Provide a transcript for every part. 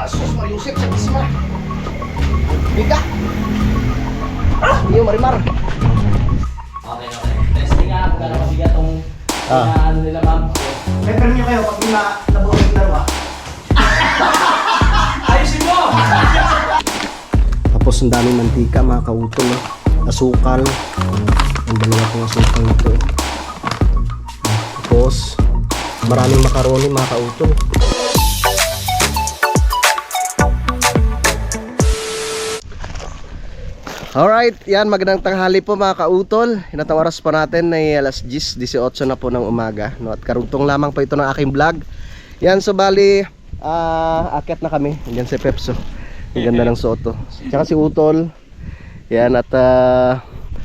Sus, Mariusip, sakisma. Biga. Iyo, Marimar. Okay. Testing nga kung gano'n kabigat tong ano nila ma'am. Pepper nyo kayo pag nabuhay yung dalawa. Ayusin mo! Tapos ang daming mantika mga kautol, no? Asukal. Ang dalawa kong asukal nito. Tapos maraming makaroni mga kautol. Alright, yan, magandang tanghali po mga kautol. Hinatang oras pa natin ay alas 10:18 na po ng umaga, no? At karugtong lamang po ito ng aking vlog. Yan, so bali akyat na kami. Yan si Pepso. Ang ganda ng suot, tsaka si Utol. Yan, at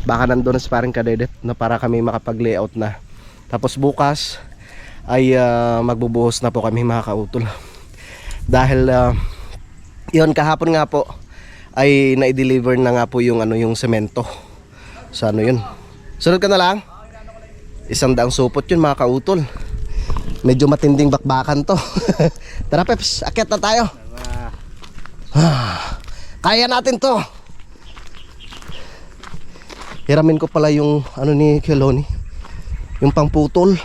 baka nandun na si paring Kadedet, no? Para kami makapag-layout na. Tapos bukas ay magbubuhos na po kami mga kautol. Dahil yun, kahapon nga po ay na-deliver na nga po yung yung semento. So yun. Sunod ka na lang. 100 supot yun mga kautol. Medyo matinding bakbakan to. Tara Peps, akyat na tayo. Kaya natin to. Hiramin ko pala yung ni Keloni, yung pangputol.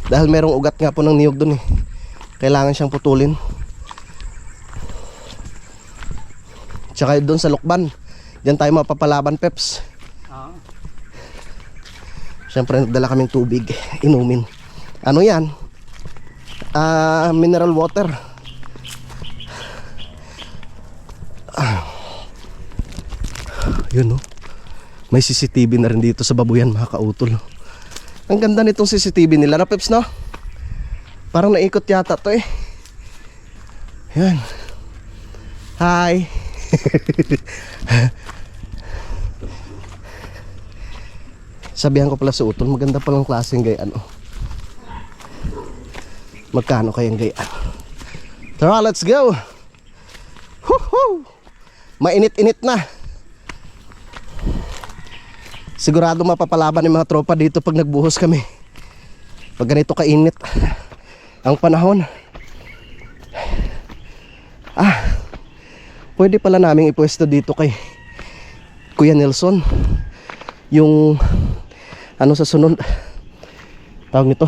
Dahil merong ugat nga po ng niyog dun eh. Kailangan siyang putulin. Tsaka doon sa Lukban, diyan tayo mapapalaban, Peps. Siyempre nagdala kaming tubig, inumin. Ano yan? Mineral water. Yun, no? May CCTV na rin dito sa Babuyan mga kautol. Ang ganda nitong CCTV nila na, Peps, no? Parang naikot yata to eh. Yan. Hi. Sabihan ko pala sa Utol, maganda palang klaseng gayaan. Magkano kayang gayaan? Tara, let's go. Woohoo! Mainit-init na. Sigurado mapapalaban ng mga tropa dito pag nagbuhos kami. Pag ganito kainit ang panahon. Pwede pala naming ipwesto dito kay Kuya Nelson yung sa sunod tawag nito,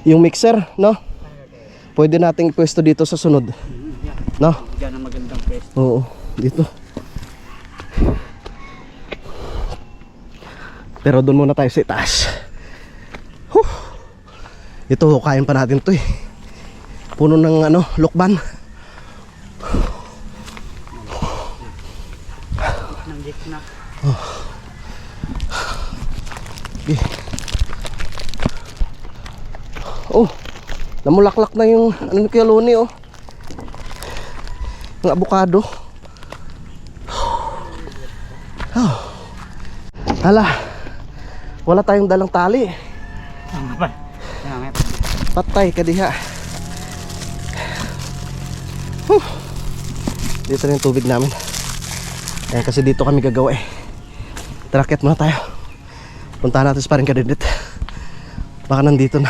yung mixer, no? Pwede nating ipwesto dito sa sunod, no? Diyan ang magandang pwesto. Oo, dito. Pero doon muna tayo sa itaas. Ito, hukayin pa natin to eh. Puno ng lukban. Oh, namulaklak na yung ni Kuya Loni, oh. Yung abukado. Hala, wala tayong dalang tali. Patay ka diha. Dito na yung tubig namin. Ayan, kasi dito kami gagawa eh. Tarakyat muna tayo. Puntahan natin sa paring Kadedet. Baka nandito na.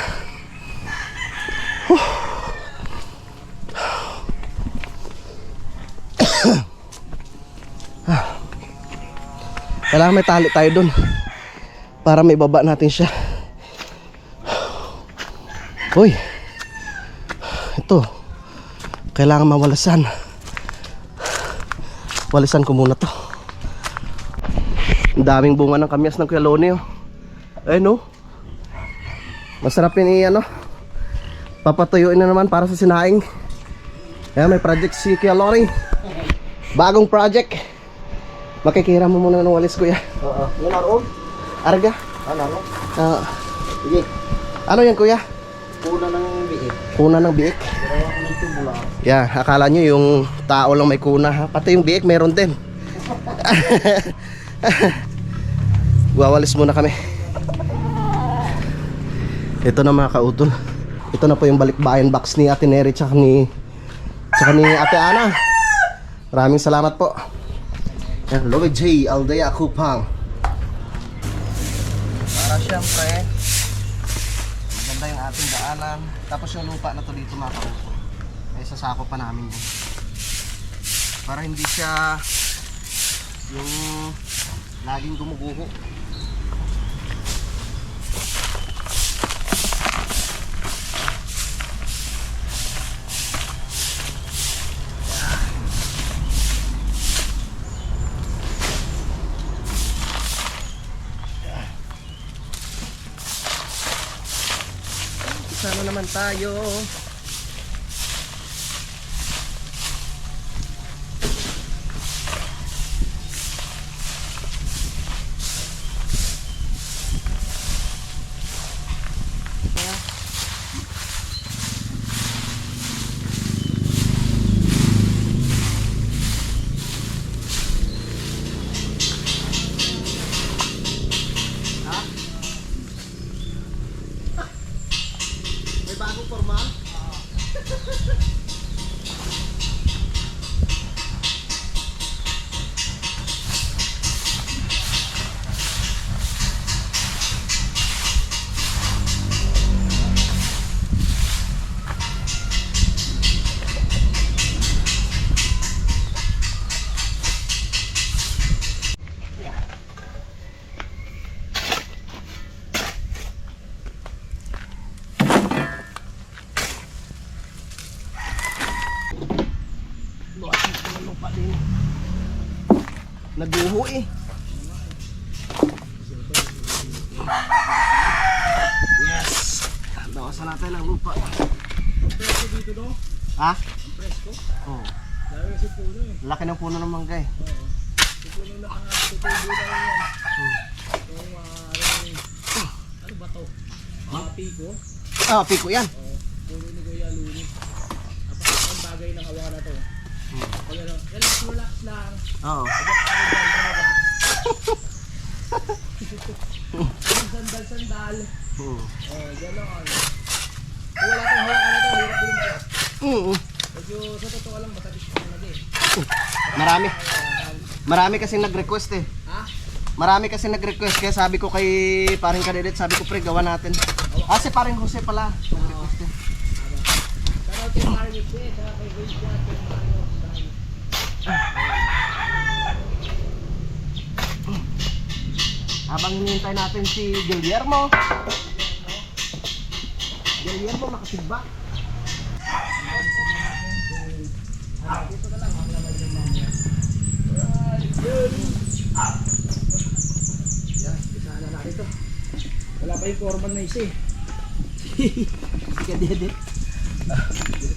Kailangan may tali tayo dun para may baba natin siya. Uy, ito kailangan mawalasan. Walisan ko muna to. Ang daming bunga ng kamyas ng Kuya Loni, oh. Ayun, oh. Masarap yun papatuyuin na naman para sa sinaing. Ayan, may project si Kuya Loni. Bagong project. Makikira mo muna ng walis, Kuya. Oo. Yan ang Arga. ano? Sige. Ano yan, Kuya? Puna ng biik. Kuna ng biik. Pero ako ng tubo lang. Yeah, akala nyo yung tao lang may kuna, ha? Pati yung biik meron din. Wawalis muna kami. Ito na mga kautol. Ito na po yung balikbayan box ni Ate Neri tsaka ni Ate Ana. Maraming salamat po. Yan, Lloyd J. Aldea Kupang. Para syempre maganda yung ating daanan. Tapos yung lupa na to dito mga kautol, Ay sasako pa namin yun. Para hindi siya yung laging gumuguho. Isa na naman tayo. May bagong forma? Naguho eh. Yes. Bawasan natin ang lupa. Presko dito do? Ha? Presko? Oo. Lalo kasi puno eh. Laki ng puno ng mangga eh. Oo. Puno na tutubo na rin yan. Yung ano ba to? Piko? Ah, piko yan. Oo. Puno ni Kuya Luni. Napakasang bagay ng hawakan na to. Kaya lang, relax lang. Oo. Sandal. Oo. Oh, gano'n. Kung wala tayong hawakan na to, hirap din mo. Oo. Medyo sa totoo lang, matabis ko na din. Marami. Marami kasi nag-request eh. Ha? Marami kasi nag-request kaya sabi ko kay paring Kadedit, sabi ko pre gawa natin. Ah, si paring Jose pala nag-request eh. Pero kay Mario Jose, saka kay Vince at kay Mario. Habang hinihintay natin si Guillermo. Guillermo makasibak. Dito na lang, ang laman yung mamaya. Yan, isa na natin ito. Wala pa yung foreman na isa eh. Si Kadedit.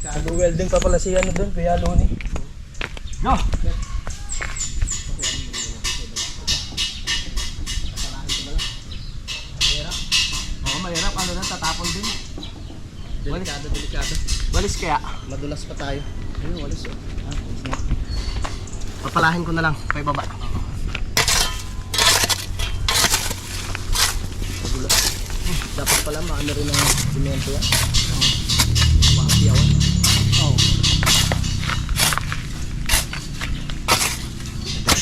Nag-welding pa pala si ano doon, Kuya Luni. Go! Oo, mahirap. Ano na, tatapon din. Delikado. Walis kaya. Madulas pa tayo. Ayun, walis oh. Walis na. Papalahin ko na lang, kay baba. Madulas. Dapat pala maano rin ng simento yan. Makasiyawan. Oo.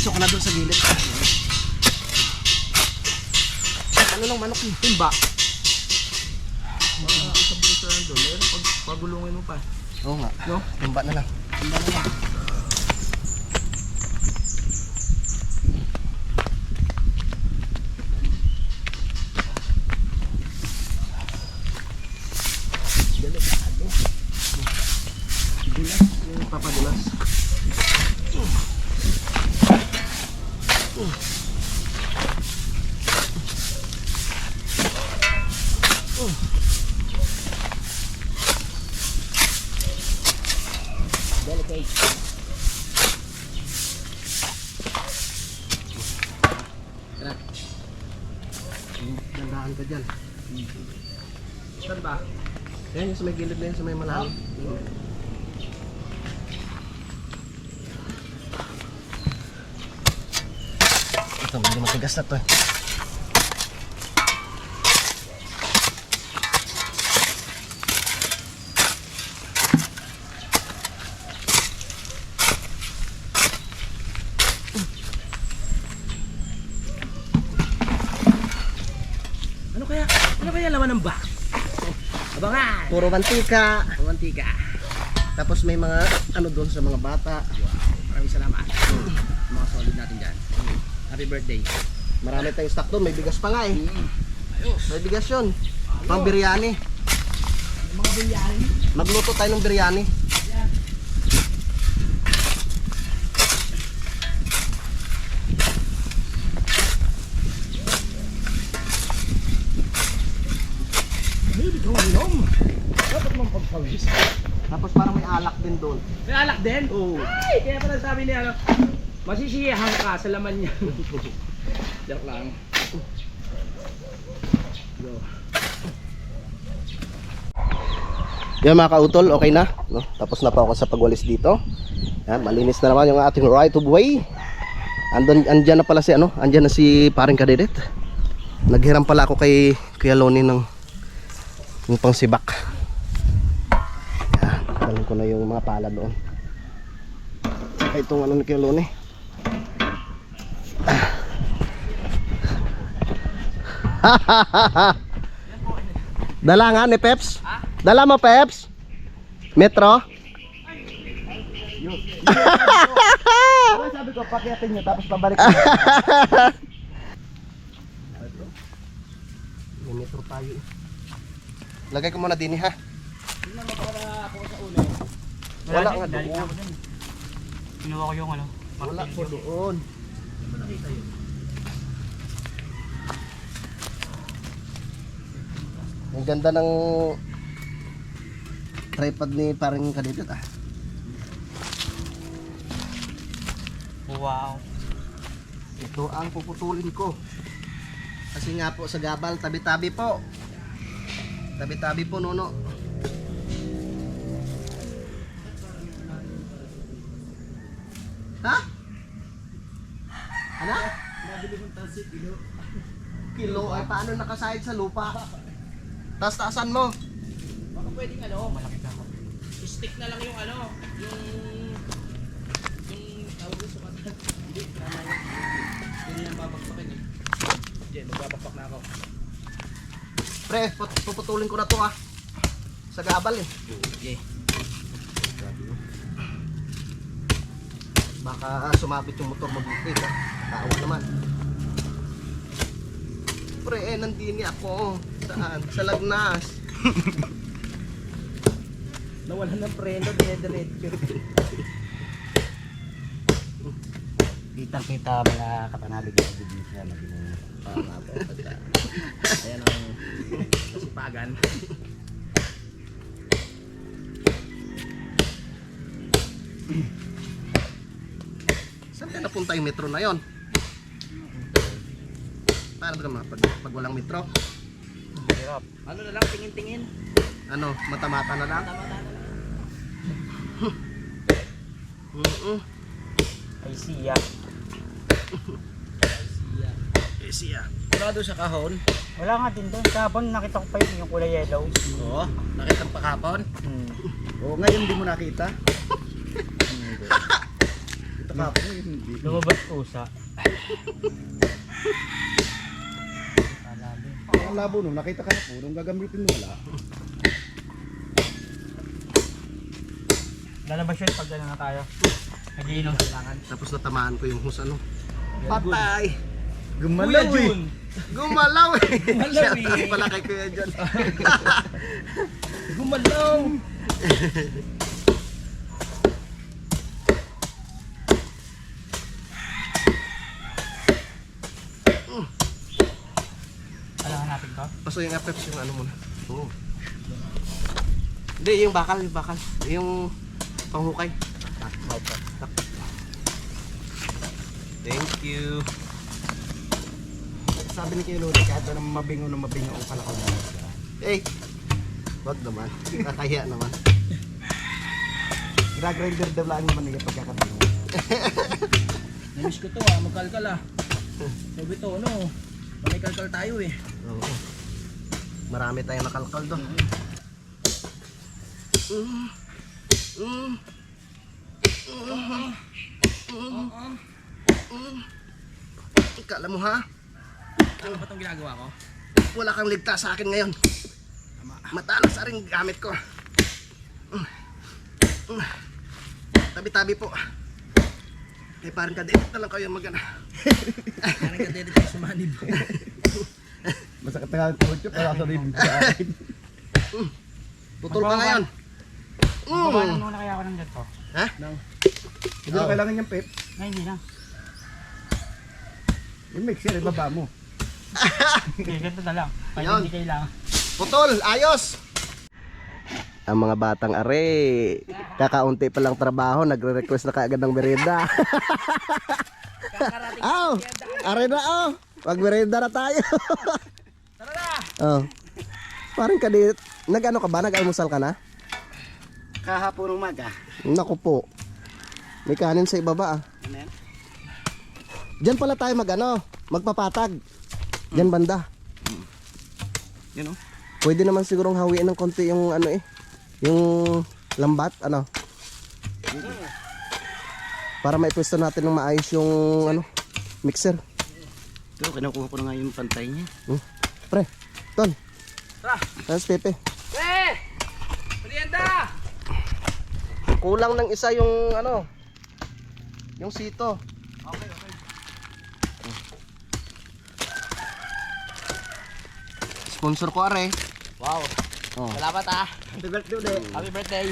Diretso ko na doon sa gilid. Ano lang manok yung timba? Mga isang buto lang doon. Meron pagulungin mo pa. Oo nga. No? Timba na lang. Timba na lang. Delikado. Dilas. Yung papadulas. Delicate. Tara. Dandahan ka dyan. Saan ba? Yan yung sa may gilid na yun, sa may malalim. Ito, medyo matigas na to eh. Ano kaya laman ng box? Abangan! Puro mantika. Mantika. Tapos may mga ano doon sa mga bata. Maraming salamat. Mga solid natin dyan. Happy birthday. Marami tayong stock doon. May bigas pa nga eh. Ayos. May bigas yun. Pang biryani. Mga biryani. Magluto tayo ng biryani. Hindi ko inom. Dapat mong pagpawis. Tapos parang may alak din doon. May alak din? Oo. Ay, kaya pala sabi niya, ano, masisiyahan ka sa laman niya. Joke lang. Go. Yan mga kautol, okay na, no? Tapos na pa ako sa pagwalis dito. Yan, malinis na naman yung ating right of way. Andyan na pala si ano, andyan na si paring Kadidet. Naghiram pala ako kay Kuya Loni ng pangsibak. Yan, dalhin ko na yung mga pala doon. Saka itong ano ni Kuya Loni. Dala nga ni Peps? Dala mo Peps? Metro? Sabi ko, pakyatin nyo tapos pabalik ko. May metro tayo. Lagay ko muna din ha. Wala nga doon. Kinuha ko yung ano. Wala po doon. Ang ganda ng tripod ni parang Kadidet ah. Wow. Ito ang puputulin ko. Kasi nga po sa gabal, tabi-tabi po. Tabi-tabi po, Nono. Ha? Ano? Nabili kong tansit, kilo. Kilo ay paano nakasahid sa lupa? Taas-taasan mo. Baka pwedeng ano, malaki ka ako. Stick na lang yung ano, yung tawag sa katan. Hindi, tama yun. Hindi yan babakbakin eh. Diyan, magbabakbak na ako. Pre, puputulin ko na to ah. Sa gabal eh. Okay. Baka sumabit yung motor mag-upit ah. Tawa naman. Pre, nandini ako. Saan? Sa Lagnas. Nawalan ng preno, dire-diretso. Kitang-kita mga katanabig ng bibig na maging ayan ang kasipagan. Saan ka napunta yung metro na yon? Paano ka naman pag walang metro? Hirap. Ano na lang, tingin-tingin. Ano, mata-mata na lang? Tama na lang. Ay siya. Siya. Wala doon sa kahon. Wala nga din doon. Kahapon nakita ko pa yun, yung kulay yellow. Oo, nakita mo pa kahapon. Oo, ngayon hindi mo nakita. Ito kapon, hindi. Lumabas pusa. Ang labo nung nakita ka na po, nung gagamitin mo wala. Lalabas yun pag ano na tayo. Nagiinom kailangan. Tapos natamaan ko yung hus ano. Patay! Kuya Gumalaw eh! Jun. Gumalaw eh! Gumalaw Shout out eh. pala kay Kuya John. Gumalaw. Ano hanapin ko? Paso yung apeps yung ano muna. Oo. Hindi, yung bakal, yung bakal. Yung panghukay. Thank you. Sabi ni Kuya Lodi, kahit na mabingo ang pala ko. Eh, wag naman. Kakahiya naman. Gra-grinder daw lang naman nila pagkakataon. Namiss ko to magkalkal Sabi to, ano, may kalkal tayo eh. Oo. Marami tayong nakalkal doon. Kala mo ha? Ano ba itong ginagawa ko? Wala kang ligtas sa akin ngayon. Matalas sa rin gamit ko. Tabi-tabi po. Eh, parang kadikit na lang kayo magana. Parang ka dito tayo sumanib. Masakit na nga ang tuhod ko, kaya sa ribig sa akin. Putol ka ngayon. Babalan muna kaya ako ng ganito. Ha? Hindi na kailangan yung pep. Ngayon hindi na. Yung mixer, ibaba mo. Okay, ganito na lang. Pag Ayun. hindi kailangan. Putol, ayos! Ang mga batang are, kakaunti pa lang trabaho, nagre-request na kaagad ng merienda. Aw, are na mag-merienda na tayo. Tara na! Oh. Parang kadit, nag-ano ka ba? Nag-almusal ka na? Kahapon umaga. Naku po. May kanin sa ibaba ah. Ano yan? Diyan pala tayo magpapatag. Diyan banda. Yan o. Pwede naman sigurong hawiin ng konti yung yung lambat, para maipwesto natin ng maayos yung mixer. Ito, kinukuha ko na nga yung pantay niya. Pre, Ton. Tara! Tapos Pepe. Merienda! Kulang ng isa yung yung sito. Okay. Sponsor ko are. Wow. Oh. Salamat ah. Happy birthday. Happy birthday.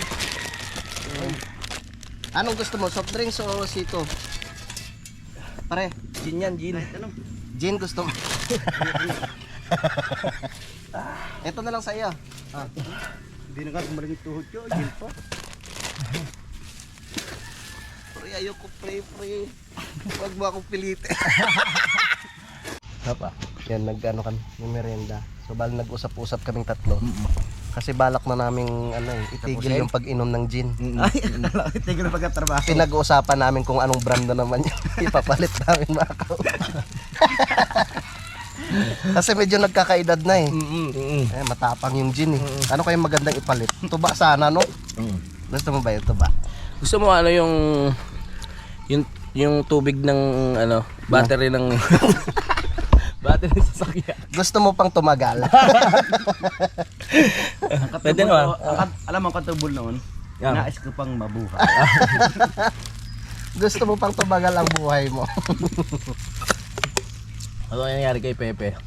Anong gusto mo? Soft drinks o sito? Pare, gin yan, gin. Ano? Gin gusto mo? Ito na lang sa iyo. Hindi na nga gumaling yung tuhod ko. Gin pa. Pre, ayoko pre. Huwag mo akong pilitin. Hapa. Yan, nag-ano kami, may merienda. So, bali nag-usap-usap kaming tatlo. Kasi balak na naming itigil yung pag-inom ng gin. Ay, tigil na pagkatrabaho. Pinag-uusapan namin kung anong brand na naman yung ipapalit namin mga Kasi medyo nagkakaedad na eh. Eh, matapang yung gin eh. Ano kayong magandang ipalit? Tuba sana, no? Gusto mo ba yung tuba? Gusto mo yung tubig ng battery ng battery ng sasakyan. Gusto mo pang tumagal? Pwede naman. Alam mo ang katubol noon? Yan. Nais ko pang mabuhay. Gusto mo pang tumagal ang buhay mo? Ano nangyari kay Pepe?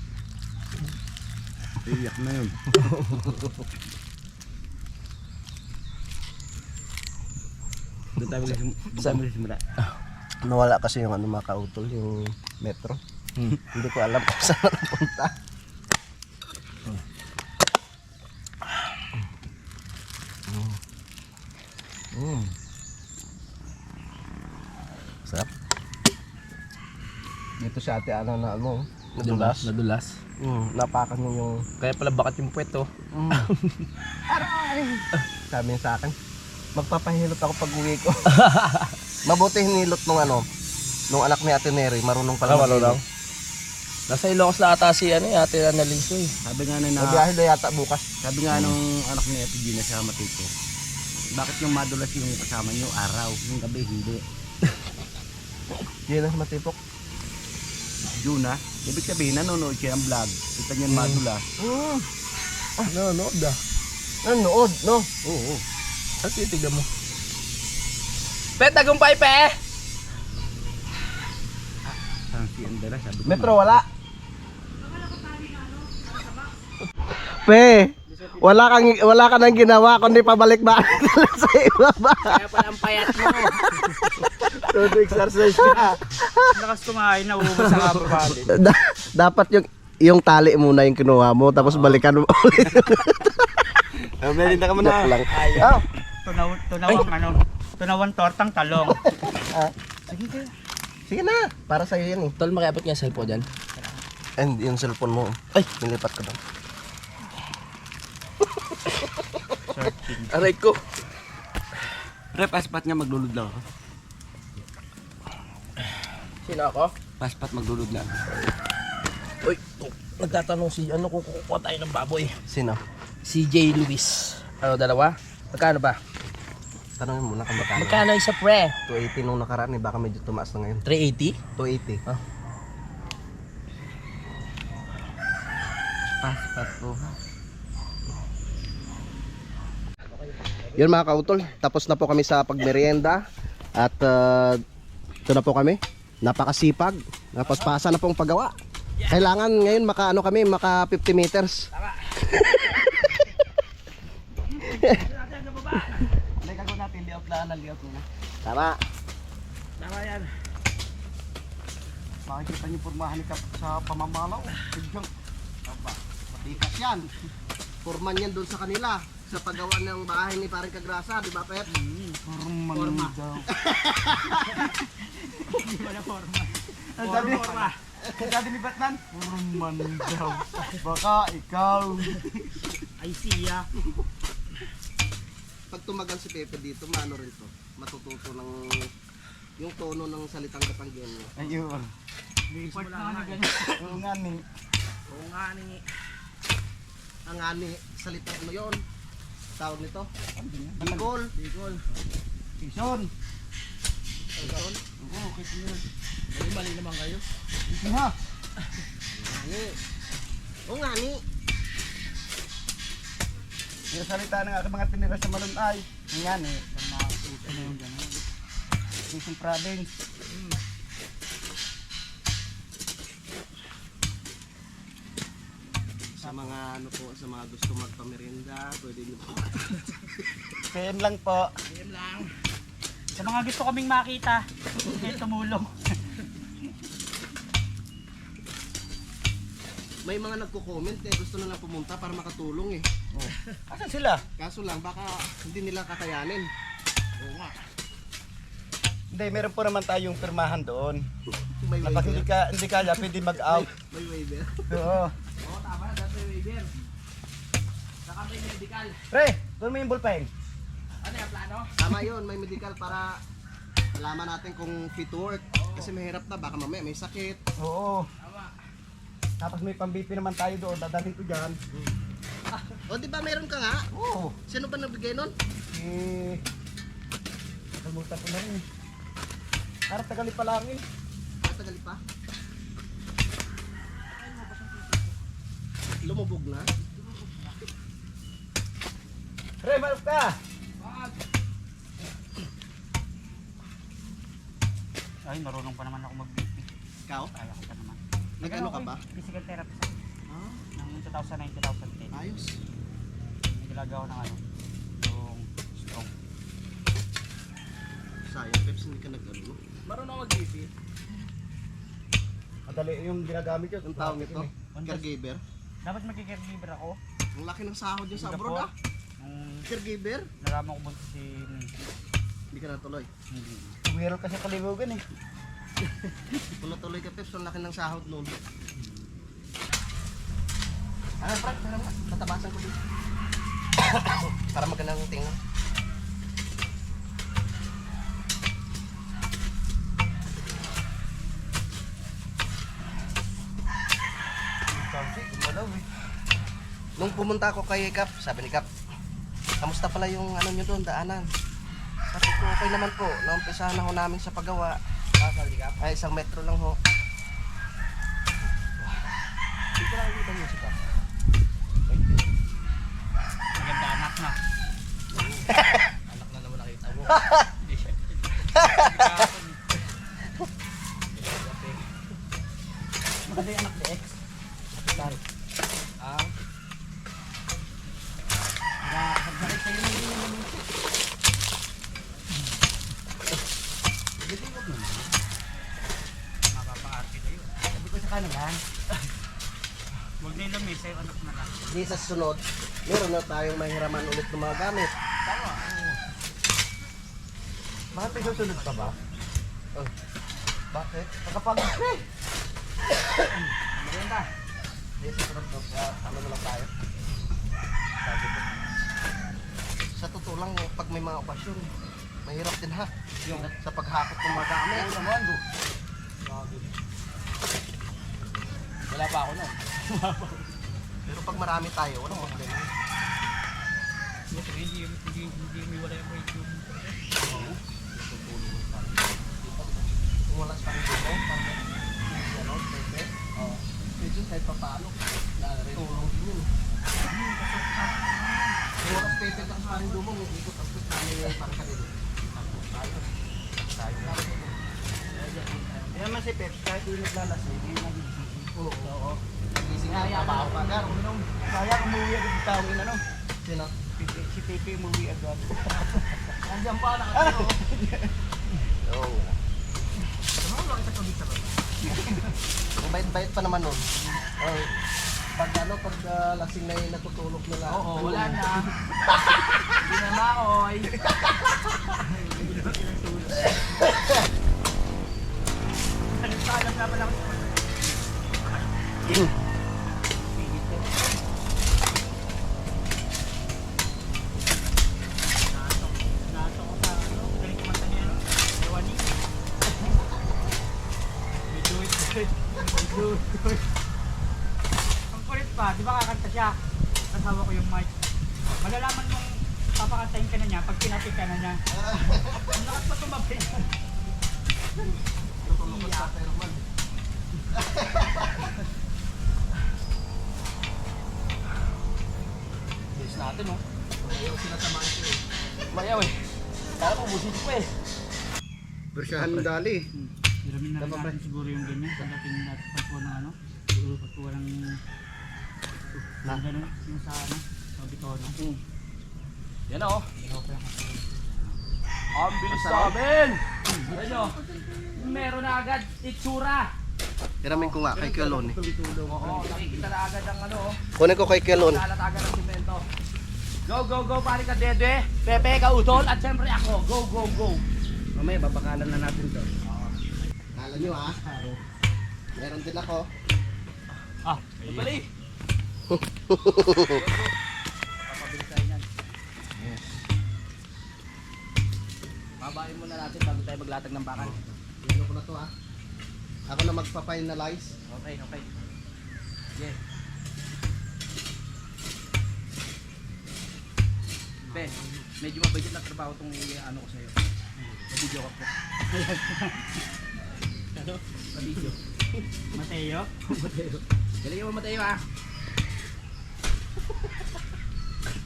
Iyak na yun. Doon tayo magsimula. Nawala kasi yung makautol, yung metro. Hindi ko alam kung saan napunta. Sarap. Dito si ate nadulas. Nadulas. Napakan niya yung Kaya pala bakat yung puwet oh. sabi niya sa akin, magpapahilot ako pag uwi ko. Mabuti hinilot nung anak ni Ate Neri, marunong pala Marunong. Nasa Ilocos na ata si Ate Annalise eh. Sabi nga na Mabiyahe na yata bukas. sabi nga nung anak ni Ate Gina sa matito, bakit yung madulas yung kasama nyo araw, yung gabi hindi? Yun ang matipok. Juna, ibig sabihin nanonood siya ng vlog, kita niya yung madulas. Nanonood ah. Nanood, no? Oo. At titignan mo. Pe, tagumpay pe! Saan si Andela, sabi ko. Metro, wala. Pe, wala ka nang ginawa kundi pabalik-balik lang sa ibaba. Kaya pala ang payat mo. Todo exercise ka. Lakas kumain na ubos sa kababali. Dapat yung tali muna yung kinuha mo tapos balikan mo ulit. Meron na ka muna. Joke lang. Oh, Tunawang tortang talong. sige na, para sa'yo yan eh. Tol, makiapit nga cellphone dyan. And yung cellphone mo, ay, nilipat ko doon. Aray ko. Pre, paspat nga maglulod lang ako. Sino ako? Paspat maglulod na. Uy, nagtatanong kung kukuha tayo ng baboy. Sino? Si J. Luis. Dalawa? Magkano ba? Tanongin muna kung magkano. Magkano isa pre? 280 nung nakaraan eh, baka medyo tumaas na ngayon. 380? 280. Paspat po ha. Yun mga kautol, tapos na po kami sa pagmerienda. At ito na po kami. Napakasipag. Napaspasa na pong paggawa. Kailangan ngayon maka 50 meters. May gagawin natin, layout lang, layout muna. Tama. Tama yan. Makikita niyo pormahan ni Kap sa pamamalaw. Bidyang. Aba, matikas yan. Forman yan doon sa kanila. Sa paggawa ng bahay ni Paring Kagrasa, di ba Pep? Forma daw. Hindi mo na forma. Ang sabi, Forma. ang sabi ni Batman, Forman daw. Baka ikaw. Ay siya. Pag tumagal si Pepe dito, maano rin to. Matututo ng yung tono ng salitang Batanggenyo. Ayun. Import na nga. Oo nga ni. Oo nga ni. Ang ani, salitang ano yun? Tawag nito? Bicol. Bicol. Ison. Bicol. Oo, kita niyo. Mali naman kayo. Ison ha. Ani. O nga ni. Yung salita ng aking mga tinira sa Malunay. Yan eh. Ano yung gano'n? Quezon Province. Sa mga ano po, sa mga gusto magpamerienda, pwede nyo po. PM lang po. Ayan lang. Sa mga gusto kaming makita, may tumulong. May mga nagko-comment eh, gusto na lang pumunta para makatulong eh. Asan sila? Kaso lang, baka hindi nila kakayanin. Oo nga. Hindi, meron po naman tayong pirmahan doon. May Kapag waiver. hindi ka pwede mag-out. May waiver. Oo. Oo, tama na. Dati waiver. Saka may medical. Pre, doon mo yung ballpen. Ano yung plano? Tama yun, may medical para malaman natin kung fit to work. Kasi mahirap na, baka mamaya may sakit. Oo. Tama. Tapos may pang-BP naman tayo doon. Dadalhin ko dyan. O di ba meron ka nga? Oo. Sino ba nagbigay nun? Eh, nakalimutan ko na rin eh. Harap tagali pa lang eh. Matagal pa. Lumubog na. Pre, marap ka! Ay, marunong pa naman ako mag-BP. Ikaw? Kaya ko pa naman. Nag-ano ka ba? Physical therapy sa Ah, ng 2009-2010. ayos. Nilagaw ng ano, yung strong. Sayang, Peps, hindi ka nag-ano. Marunong ako mag-BP. Madali yung ginagamit yun. Ang tawag nito? Caregiver. Dapat magkikare-giver ako. Ang laki ng sahod yun sa abroad ah. Nung Caregiver? nalaman ko buntis si Hindi ka natuloy. hindi. Meron kasi kalibugan eh. Kung natuloy ka, Peps, ang laki ng sahod nun. Ano, Frank? Meron ka? Tatabasan ko dito. Para magandang tingnan. Sabi, gumalaw eh. Nung pumunta ako kay Kap, sabi ni Kap, kamusta pala yung ano nyo doon, daanan? Sabi ko, okay naman po. Naumpisahan na ho namin sa paggawa. Sabi ka? Ay, 1 metro lang ho. Hindi ko nakikita nyo si Kap. Maganda anak na. Anak na naman nakita mo. Hindi siya. Maganda yung anak ni X. Sorry. Ah. Nagsakit kayo ng hindi naman. Mapapa-arte na yun. Sabi ko sa kanila, Huwag na ilang mesa yung anak na lang. Di sa sunod, meron na tayong mahiraman ulit ng mga gamit. Tama. bakit may susunod pa ba? Oh, bakit? Nakapag... Maganda. Di sa sunod, ano na lang tayo. Sabi ko. Sa totoo lang, pag may mga okasyon, mahirap din ha. Yung sa paghakot ng mga gamit. Oo naman, do. Wala pa ako nun. Pero pag marami tayo, walang problema. Hindi wala yung break yung Kung wala sa panggulo, parang ano, pepe. Medyo kahit pa paano, tulong din yun. Kung wala sa pepe lang sa aking dumong, ikot ako. si Pep, kahit hindi naglalasing, hindi nagigising. Oo. Gising na yan, ako ka gar. Kaya umuwi agad yung tawin, ano? Sino? Si Pepe umuwi agad. Nandiyan pa, nakatiro. Oo. Ang bait-bait pa naman nun. Oh. Pag lasing na yung natutulog nila. Oo, wala na. Hindi na maoy. Nagpaalam na pala ako. Nato ko sa ano, galing kumanta niya, ano? Ewani. We do it. Ang kulit pa, di ba kakanta siya? Kasama ko yung mic. Malalaman mong papakantayin ka na niya pag pinati ka na niya. Ang lakas pa tumabi. Bilis natin, oh. Ayaw sila sa mansi. Mayaw eh. Kaya po, busit pa eh. Bersyahan dali. Hiramin na rin natin siguro yung ganyan. Pagdating natin pagkuha ng ano. Pagkuha ng... ganun, yung sa ano. Sa bitono. Yan o. Ang bilis namin! Yan nyo. Meron na agad itsura. Hiramin ko nga kay Kelon. Oo, nakikita na agad ang ano. Kunin ko kay Kelon. Lalatagan ng simento. Go, go, go, pare ka Dede. Pepe, Kautol, at siyempre ako. Go, go, go. Mamaya, babakalan na natin to. Kala nyo ha? Meron din ako. Ah, pali. Papabilis tayo yan. Babain muna natin bago tayo maglatag ng bakal. Ano ko na to ha? Ako na magpa-finalize. Okay, okay. Yeah. Be, medyo mabagit na trabaho itong ano ko sa'yo. Sa-video ko po. Ano? Sa-video. Mateo? Galing mo Mateo ha.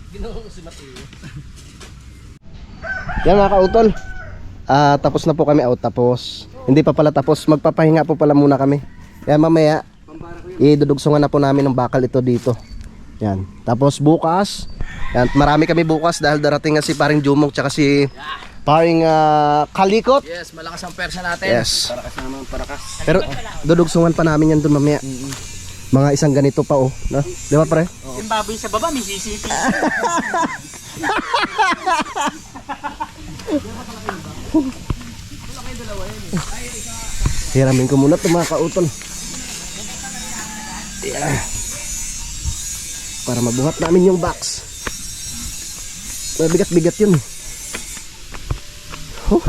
Ginawa ko si Mateo. Yan mga kautol. Tapos na po kami out. Tapos hindi pa pala tapos. Magpapahinga po pala muna kami. Yan mamaya idudugsungan na po namin ng bakal ito dito. Yan. Tapos bukas, yan, marami kami bukas dahil darating nga si paring Jumong tsaka si paring Kalikot. Yes, malakas ang persa natin. Yes. Para kasama ng parakas. Pero dudugsungan pa namin yan dun mamaya. Mga isang ganito pa oh. No? Di ba pre? Yung baboy sa baba, may CCTV. Hiramin ko muna ito mga kautol. Yeah. Para mabuhat namin yung box. Mabigat-bigat yun. Huh.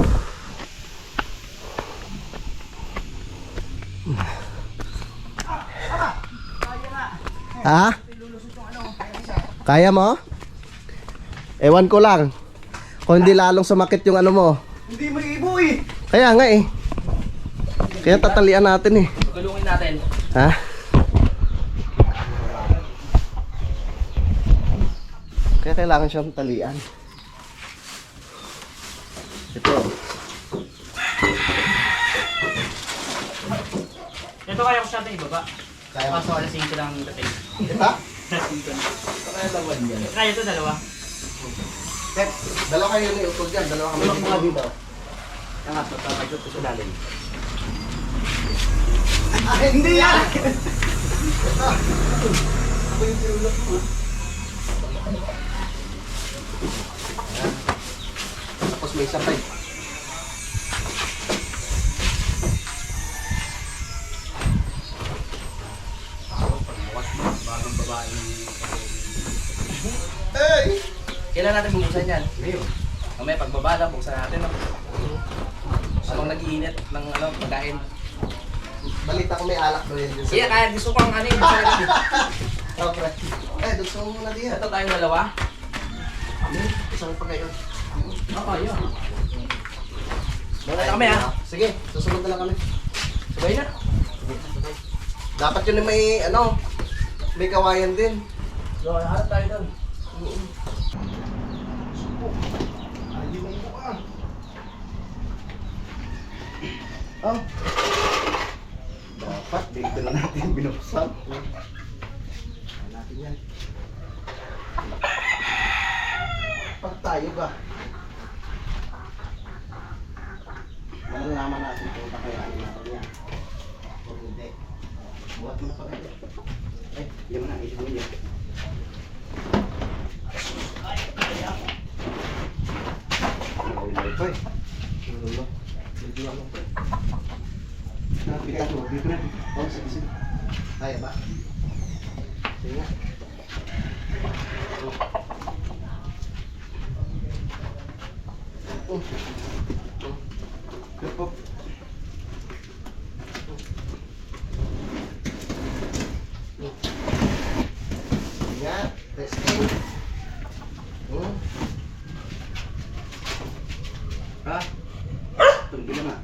Ha? Kaya mo? Ewan ko lang. Kung hindi lalong sumakit yung ano mo. Hindi mo ibo eh. Kaya nga eh. Kaya tatalian natin eh. Gulungin natin. Ha? Kaya kailangan siyang talian. Ito. Ito kaya ko siya natin ibaba. Kaya Kaso wala 5 lang dating. Diba? Kaya lawan yan. Kaya ito dalawa. Pep, dalawa kayo ni utol dyan. Dalawa kami dito. Ang aso, papasok ko sa lalim. Hindi yan! Tapos may sabay. Bagong babae. Hey! Kailan natin bubuksan yan? Ngayon. Mamaya pagbabala, buksan natin. No? Habang nag-iinit ng ano, pagkain. Balita ko may alak doon yun. Iya, kaya gusto ko ang ano yung buksan natin. Oh, pre. Doon sa muna diyan. Ito tayong dalawa. Isang pa kayo. Oo, yun. Muna na kami ha. Sige, susunod na lang kami. Sabay na. Dapat yun na may, ano, may kawayan din. So, harap tayo doon. Oh. Dito na natin binuksan. Ayan natin yan. Pag tayo ba? Malalaman natin kung kakayanin natin yan. O hindi. Buhat mo na pag ito. Ay, hindi mo na. Ito mo yan. Ay, kaya mo. Ay, pa eh. Lolo. Medyo ano pa eh. Napitan mo. Dito na. Oh, sige, sige. Kaya ba? Sige nga. Oh. Good po. Nga, testing. Ha? Tunggu na.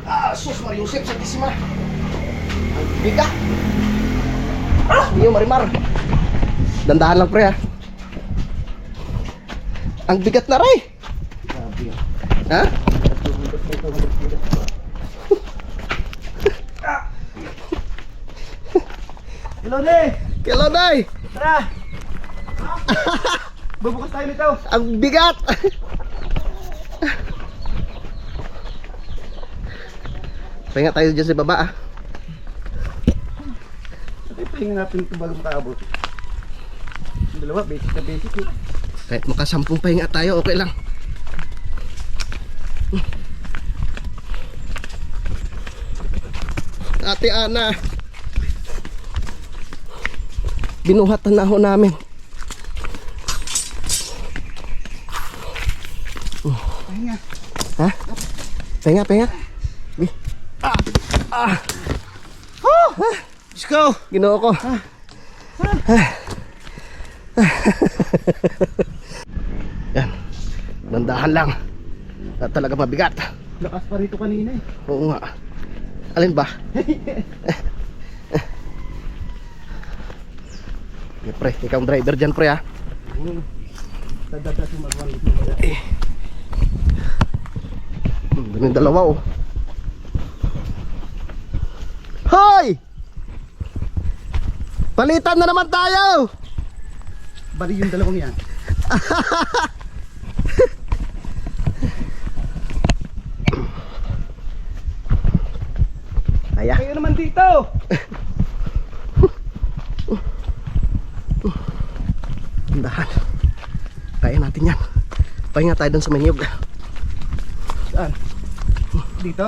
Ah, sus Mariusep Santisima. Ang bigat. Iyo Marimar. Dandahan lang pre ha. Ang bigat na ray. Ha? Hello, Day! Kelonay! Tara! Bubukas tayo nito! Ang bigat! Pahinga tayo dyan sa baba ah. Pahinga natin ito bago makaabot. Dalawa, basic na basic eh. Kahit makasampung pahinga tayo, okay lang. Ate Ana, binuhatan na ho namin. Pahinga. Ha? Pahinga, pahinga. Let's go! Ginoo ko. Yan. Dandahan lang. At talaga mabigat. Lakas pa rito kanina eh. Oo nga. Alin ba? Okay, pre, ikaw ang driver dyan pre ha. Dadada yung magwang dito. Ganun dalawa oh. Hoy! Palitan na naman tayo! Bali yung dalawang yan. Kaya. Kayo naman dito! Dahan. Kaya natin yan. Pahinga tayo dun sa Manyog. Saan? Dito?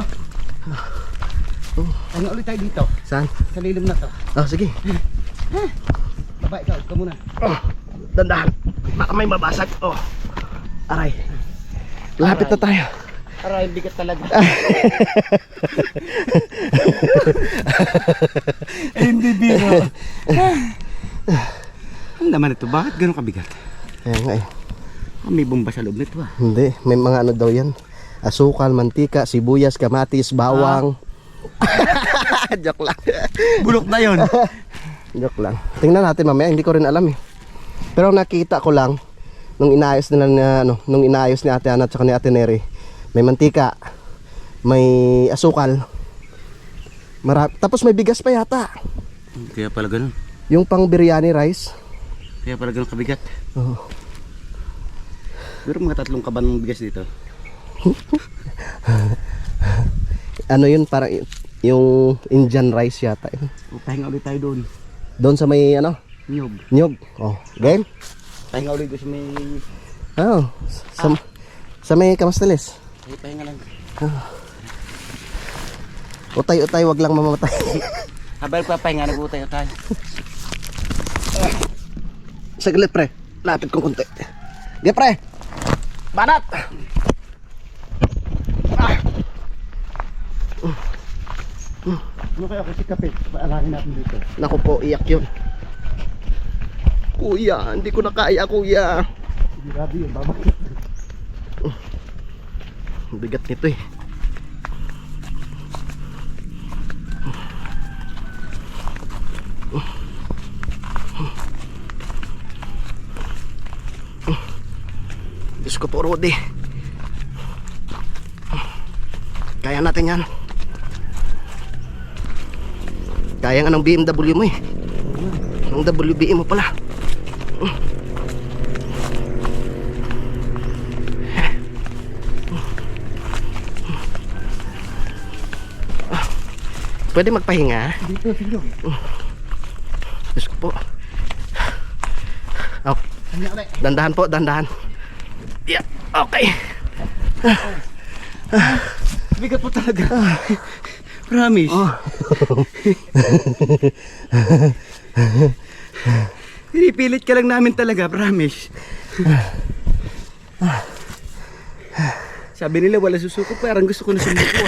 Pahinga ulit tayo dito. Saan? Sa lilim na to. Oh, sige. Baba, ikaw muna. Oh, dandahan. Baka may mabasag. Oh. Aray. Lapit na tayo. Aray, bigat talaga. Hindi biro. Ang laman ito, bakit ganun kabigat? Ayan nga eh. May bomba sa loob nito ah. Hindi, may mga ano daw yan. Asukal, mantika, sibuyas, kamatis, bawang. Joke lang. Bulok na yon. Joke lang. Tingnan natin mamaya, hindi ko rin alam eh. Pero nakita ko lang nung inayos nila na nung inayos ni Ate Ana at saka ni Ate Neri, may mantika, may asukal. Tapos may bigas pa yata. Kaya pala ganun. Yung pang biryani rice. Kaya pala ganun kabigat. Oh. Pero mga 3 kaban ng bigas dito. Ano yun, parang yung Indian rice yata yun. Pahinga ulit tayo doon. Doon sa may ano, Nyog. nyog. Oh, game. Pahinga ulit doon sa may... Oh, sa may Kamastalis. Ay, pahinga lang. Utay-utay, wag lang mamamatay. Habang papahinga, nag-utay tayo. Saglit pre, lapit kong konti. Ge pre, banat. Ano kaya kasi kape? Paalangin natin dito. Naku po, iyak yun. Kuya, hindi ko na kaya kuya. Grabe yun, babak. Bigat nito eh. Diyos ko po, Rudy. Kaya natin yan. Kaya nga ng BMW mo eh. Ng WBM mo pala. Pwede magpahinga? Dito, silog. Diyos ko po. Oh. Dandahan po, dandahan. Yeah, okay. Bigat po talaga. Promise. Oh. Pinipilit ka lang namin talaga, promise. Sabi nila wala susuko, parang gusto ko na sumuko.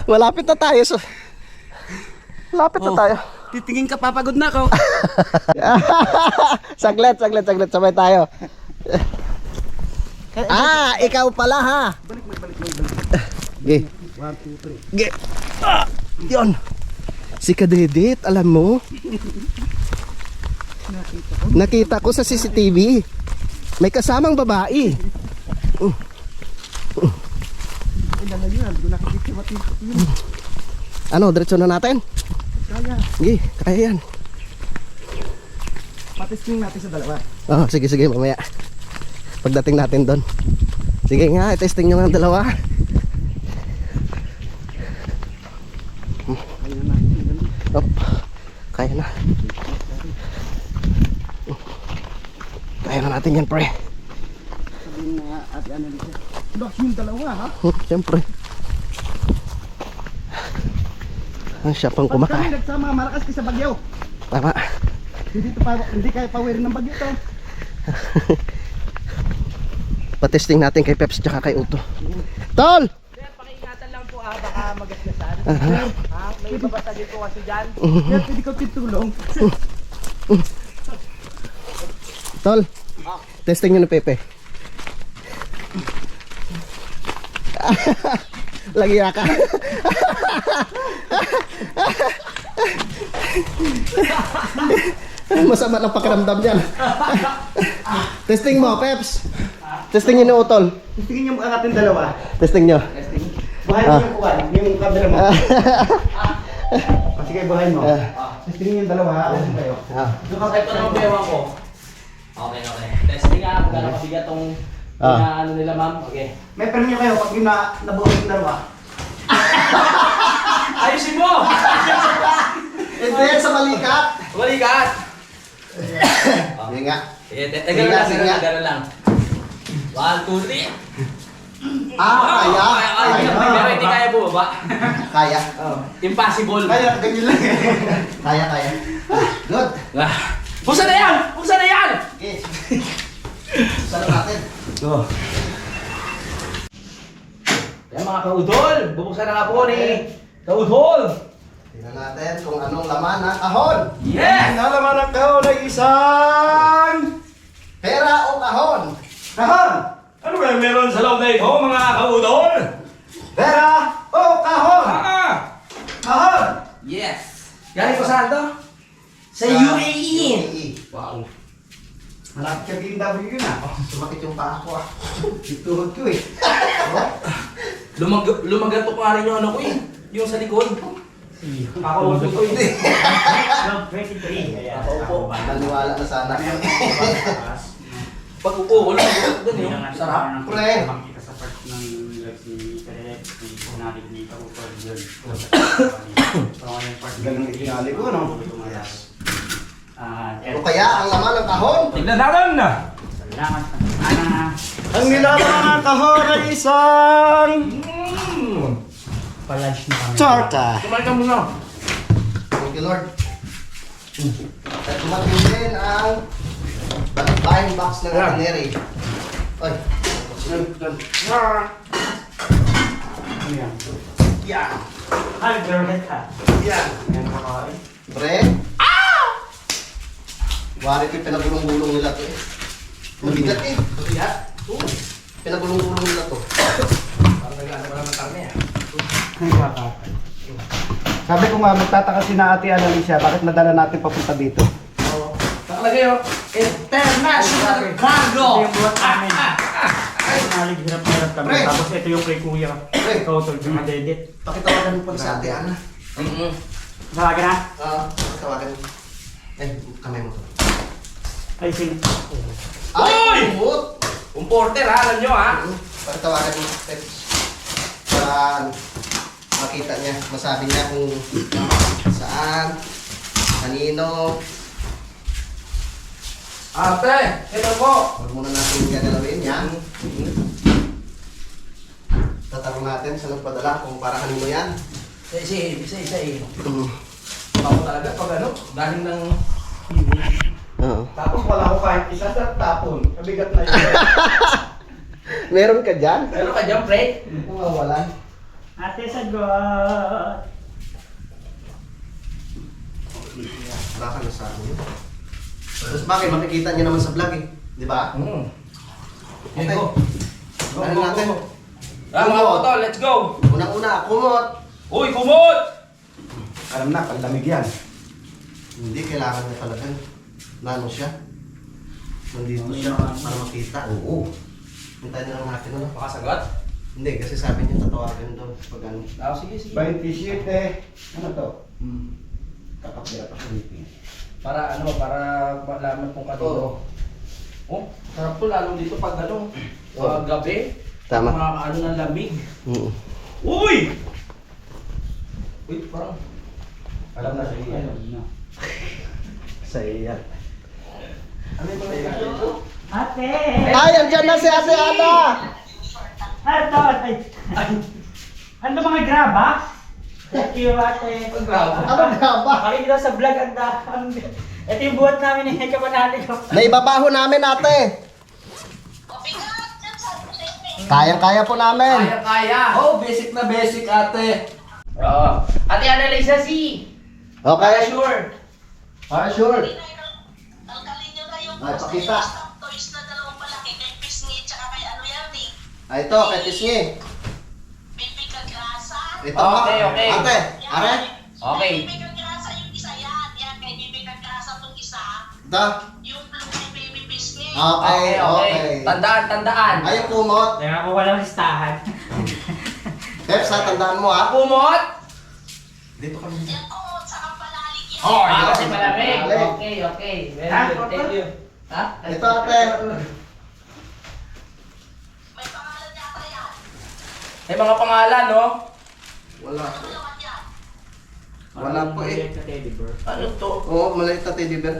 Malapit na tayo. So. Malapit na tayo. Titingin ka, papagod na ako. Saglit. Sabay tayo. Ikaw pala ha. Balik. Ge. 1, 2, 3. Ge. Yun. Si Kadedet, alam mo? Nakita ko sa CCTV. May kasamang babae. Ano, diretso na natin? Kaya. Sige, kaya yan. Patisking natin sa dalawa. Oh, sige, mamaya. Pagdating natin doon. Sige nga, i-testing nyo ng dalawa. Op, kaya na. Kaya na natin yan, pre. Sabihin na ate Annalisa. Lock yung dalawa, ha? Siyempre. Siya pang Pag kami kumakain. nagsama, malakas ka sa bagyo. Tama. Hindi kaya pawirin ng bagyo to. Patesting natin kay Peps tsaka kay Uto. Tol! Sir, pakiingatan lang po baka magasgasan. May babasagin po kasi dyan. Kaya pwede ka titulong. Tol! Testing nyo na Pepe. Lagi ka. Masama ng pakiramdam yan. Testing mo, Peps. Testing nyo ni Utol. Tingin yung ating dalawa. Testing nyo. Buhay mo yung kuwan, yung camera mo. Sige, buhay mo. Tingin yung dalawa, ha? Alam kayo. Ito naman bewa ko. Okay. Testing nga, kung gano'ng kabigat tong ano nila ma'am. Okay. May premyo kayo pag yung nabuhay yung dalawa. Ayusin mo! Hindi, sa balikat. Balikat! Hindi nga. Gano'n lang. 1, 2, 3. Kaya. Pero hindi kaya bumaba. Kaya. Impossible. Kaya, ganyan lang. Kaya. Good. Buksan na yan! Okay. Sarap natin. Yan mga kaudol, bubuksan na nga po ni kaudol. Tingnan natin kung anong laman ng kahon. Yes! Nalaman ang kahon ay isang... Pera o kahon? Kahon! Ano ba meron sa loob na ito mga kaudol? Pera o kahon! Kahon! Yes! Galing ko saan to? Sa UAE. Wow. Malapit ka BMW yun, ha? Sumakit yung paa ko ah. Ituhod ko, eh. Lumaganto pa rin yung ano ko eh. Yung sa likod. Kakaupo ko eh. Kakaupo. Naniwala na sana. Pag upo ko, lumaganto dun yung sarap. Pre. Makikita sa part ng live ni Kadedet, natin ni Kaupal yun. Galing na kinali ko, no? Ano kaya ang laman ng kahon? Tignan natin na! Salamat sa sana. Ang nilalaman ng kahon ay isang... Pa-lunch na kami. Torta! Kumain ka muna. Thank you Lord. At dumating din ang buying box ng itinerary. Oy. Ano yan? Yan. Ay, Bernet ha. Yan. Yan mo kakain. Pre. Wari ko yung pinagulong-gulong nila to eh. Mabigat eh. Mabigat? Pinagulong-gulong nila to. Parang nagano pa naman karne ah. Sabi ko nga, magtataka si na Ate Annalisa, bakit nadala natin papunta dito? Nakalagay yung International Cargo! Ito yung buhat namin. Nalig hirap kami. Pre. Tapos ito yung kay Kuya. Pre. Kautol, yung Kadedet. Pakitawagan mo pa sa ate Ana. Tawagan na? Tawagan. Kamay mo to. Ay, sige. Uy! Kumot! Umporter ha, alam nyo ha. Pagtawagan mo steps para makita niya, masabi niya kung saan, kanino. Ate, ito po. Huwag muna natin gagalawin yan. Tatanong natin sa nagpadala kung para kanino yan. Isa eh. Ako talaga pag ano, galing ng Oo. tapos wala ko kahit isa sa tapon. Kabigat na yun. Meron ka dyan? Meron ka dyan, pre? Mawawalan. Ate, sagot. Baka nasa akin yun. Tapos bakit makikita niyo naman sa vlog eh. Di ba? Okay, Okay. go. Ano natin? Mga auto, let's go. Unang-una, kumot. Uy, kumot! Alam na, panlamig yan. Hindi, kailangan niya talaga. Nano siya. Nandito siya para makita. Oo. Hintayin na lang natin. Ano? Makasagot? Hindi, kasi sabi niya tatawagan daw pag ano. Sige. 27. Ano to? Kakapira pa sa meeting. Para ano, para malaman kung kanino. Oh, sarap to lalo dito pag ano, gabi. Tama. Mga ano ng lamig. Oo. Uy! Uy, parang alam na siya yan. Sa iya. Ano yung mga dito? Ate! Ay, andyan na si Ate Ana! Ito, ate. Ano mga graba? Thank you, ate. Ang grabe. Ano nga ba? Pakikita sa vlog, ito yung buhat namin ni Kapanali ko. Naibabaho namin, ate. Kayang-kaya po namin. Kaya. Oh, basic na basic, ate. Oo. Ate Annalisa si. Okay. Sure. Sure. Tanggalin nyo na yung Ay, post pakita. na yung stock toys na dalawang malaki kay Pisngi tsaka kay ano yan eh. Ito, kay Tisngi. Pipi Kagrasa. Ito, Okay, okay. Ate, are? Okay. Pipi Kagrasa yung isa yan. Yan kay Pipi Kagrasa itong isa. Ito. Yung blue kay Baby Pisngi. Okay. Tandaan. Ay, yung kumot. Kaya ako walang listahan. Peps, ha, tandaan mo, ha? Kumot. Dito kami. Yan ko, tsaka palalig yan. Oh, yun. kasi malamig. Malamig. Okay. Very Ha? good. Thank you. Ha? Ito, ate. May pangalan yata yan. May mga pangalan, no? Wala. Ano naman yan? Wala po eh. Sa teddy bear. Ano to? Oo, maliit na teddy bear.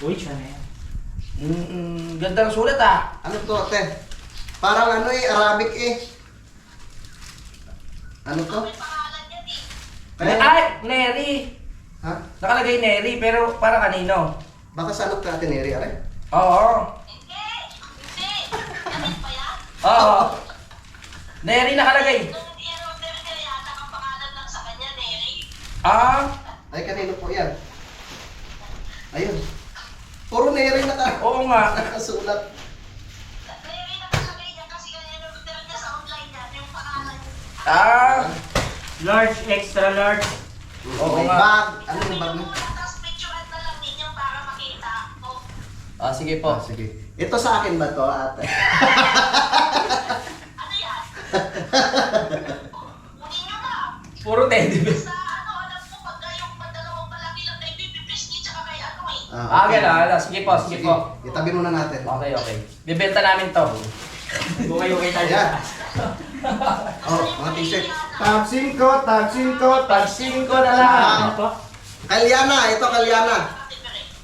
Uy, siya na yan. Ganda ng sulat, ah. Ano to, ate? Parang ano eh, Arabic eh. Ano to? May pangalan yan eh. Ay, Neri. Ha? Nakalagay Neri, pero para kanino? Baka sanok ka, ate Neri, are? Oo. Hindi. Gamit pa yan? Oo. Neri nakalagay. Nung i-order ka yan, nakapangalan lang sa kanya, Neri. Ah, Ay, kanino po yan? Ayun. Puro Neri oo nga. nakasulat. Neri nakalagay niya kasi kanya order niya sa online niya, yung pangalan niya. Ah, Large, extra large. Oo May nga. bag. Ano yung bag Tingnan mo? muna, tapos picturean na lang ninyo para makita. Oh, Sige po. Sige. Ito sa akin ba to, ate? ano yan? Kunin nyo na. Puro teddy bear. Sa ano, alam mo, pag yung padalawang palaki lang kay Bibi Pisngi tsaka kay ano eh. Gano'n. Sige po. Itabi muna natin. Okay. Bibenta namin to. Bukay-bukay tayo. Ayan. Oh, mga t-shirt. Tab 5, tab 5. Tag 5 na lang. Ano po? Kalyana, ito Kalyana.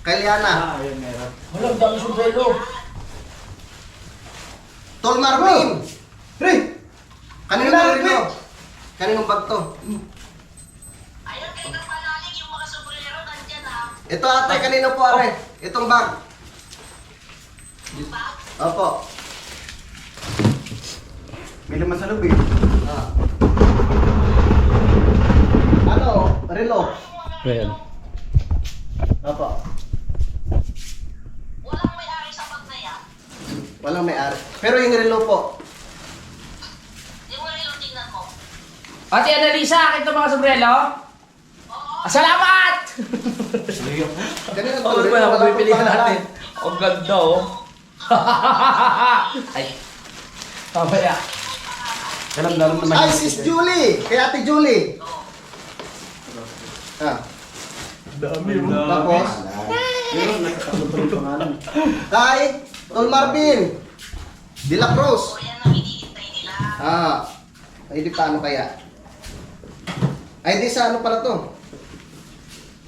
Kalyana. Ayun, meron. Wala, ang dami sombrero. Tol Marvin. Pre! Kanino ba ito? Kaninong bag to? Ayun, kay nang palalig yung mga sombrero nandyan ha. Ito ate, kanino po are? Itong bag. Yung bag. Opo. May laman sa loob eh. Ah. Ano? Relo. Ayan. Opo. Walang may-ari sa bag na yan. Walang may-ari. Pero yung relo po. Yung relo tingnan mo. Ate Annalisa, akin to mga sombrero. Salamat! Kanino Ano ba na pipilihan natin? Ang ganda, oh. Ay. Mamaya. Dalam naman. Ay, sis Julie! Kay ate Julie! Ah. Tapos, kay Tol Marvin De La Cruz. O yan ang hinihintay nila. Ay di paano kaya? Ay di sa ano pala to?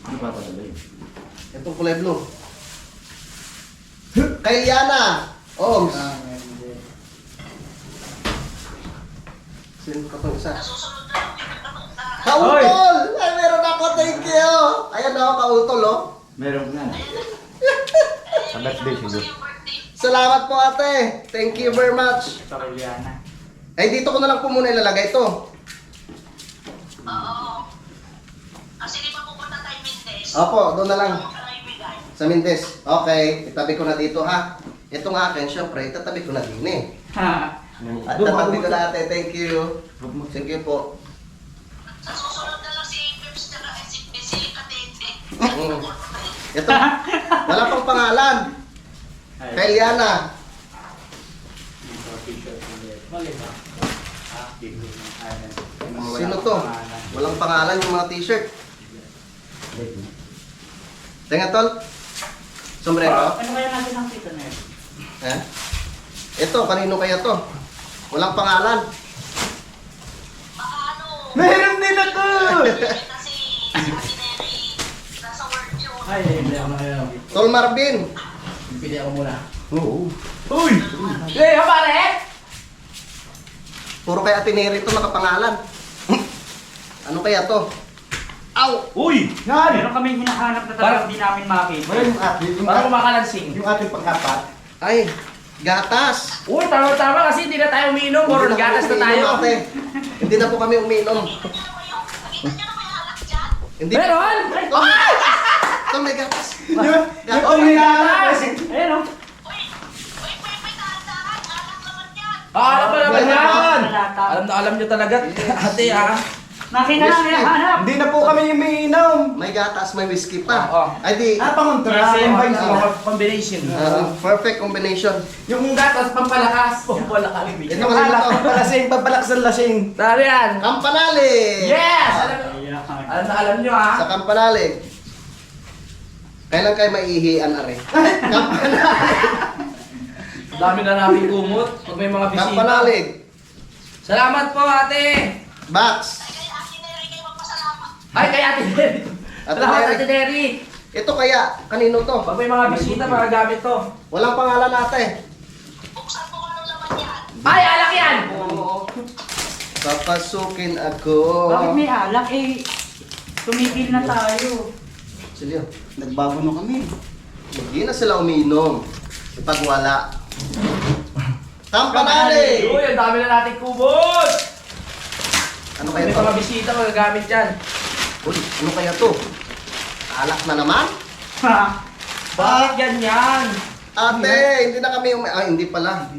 Ano pa patuloy? Itong kulay blue. Kay Liana. Oms. Sino ka pang isa? Nasusunod na lang yung na Kautol! Ay, meron ako. Thank you. Ayan ako, kautol, oh. Meron na. Sa birthday siguro. yung birthday. Salamat po, ate. Thank you very much. Ito kay Liana. Ay, dito ko na lang po muna ilalagay ito. Oo. Kasi di ba pupunta tayo Mindes? Opo, doon na lang. Ano ka na ibigay? Sa Mindes. Okay, itabi ko na dito, ha. Itong akin, syempre, itatabi ko na din, eh. Ha. At tatabi ko na, ate. Thank you. Thank you po. Sa susunod na lang si Pips tsaka si Katete. Mm. Ito, wala pang pangalan. Kay Liana. Ito, t-shirt ulit. Maganda. Sino to? Walang pangalan yung mga t-shirt. Tingnan, tol. Sombrero. Ano kaya natin ang tito na yun? Eh? Ito, kanino kaya to? Walang pangalan. Baka ano? Meron din ako! Kasi si Ate Neri nasa work yun. Ay, hindi ako na. Tol Marvin. Pili ako muna. Oo. Uy! Hey, pare! Puro kay Ate Neri ito nakapangalan. Ano kaya to? Aw! Uy! Yan! Meron kaming hinahanap na talagang hindi namin makita. Meron yung ating, Parang kumakalansing. yung ating pang-apat. Ay, gatas. Uy, tama-tama kasi hindi na tayo umiinom. Moron gatas na tayo. Ate. Hindi na po kami umiinom. Nakita niyo na may alak dyan? Hindi. Meron! Oh! Ito may gatas. Gatas. Oh, may gatas! Ayun o. Uy, may dahan-dahan. Alak naman yan. Alam mo naman Wala yan! Malata. Alam nyo talaga. Ate, Nakita lang hinahanap. Hindi na po kami umiinom. May gatas, may whiskey pa. Oo. Ay di. Pangontra. Yes, Combine yes. mo. Combination. Perfect combination. Yung gatas, pampalakas. Pampalakas. Ito Yung kanino alak, to? pampalasing, pampalaksan lasing. Tara yan. Kampanalig. Yes! Ayan. Alam nyo ha. Sa Kampanalig. Kailan kayo maihihian, are? Dami na namin kumot. Pag may mga bisita. Kampanalig. Salamat po, ate. Bax. Kaya Ate Neri kayo magpasalamat. Ay, kay Ate Neri. Ate Salamat, Neri. Ate Neri. Ito kaya, kanino to? Pag may mga bisita, magagamit to. Walang pangalan ate. Buksan mo kung anong laman yan. Ay, alak yan! Oo. Papasukin ako. Bakit may alak eh? Tumigil na tayo. Silyo, Nagbago na kami. hindi na sila umiinom. Pag wala. Kampanalig! Uy, ang dami na nating kumot. Ano Pag kaya may to? mga bisita, magagamit yan. Uy, ano kaya to? Alak na naman? Bakit ganyan? Ate, hindi na kami hindi pala.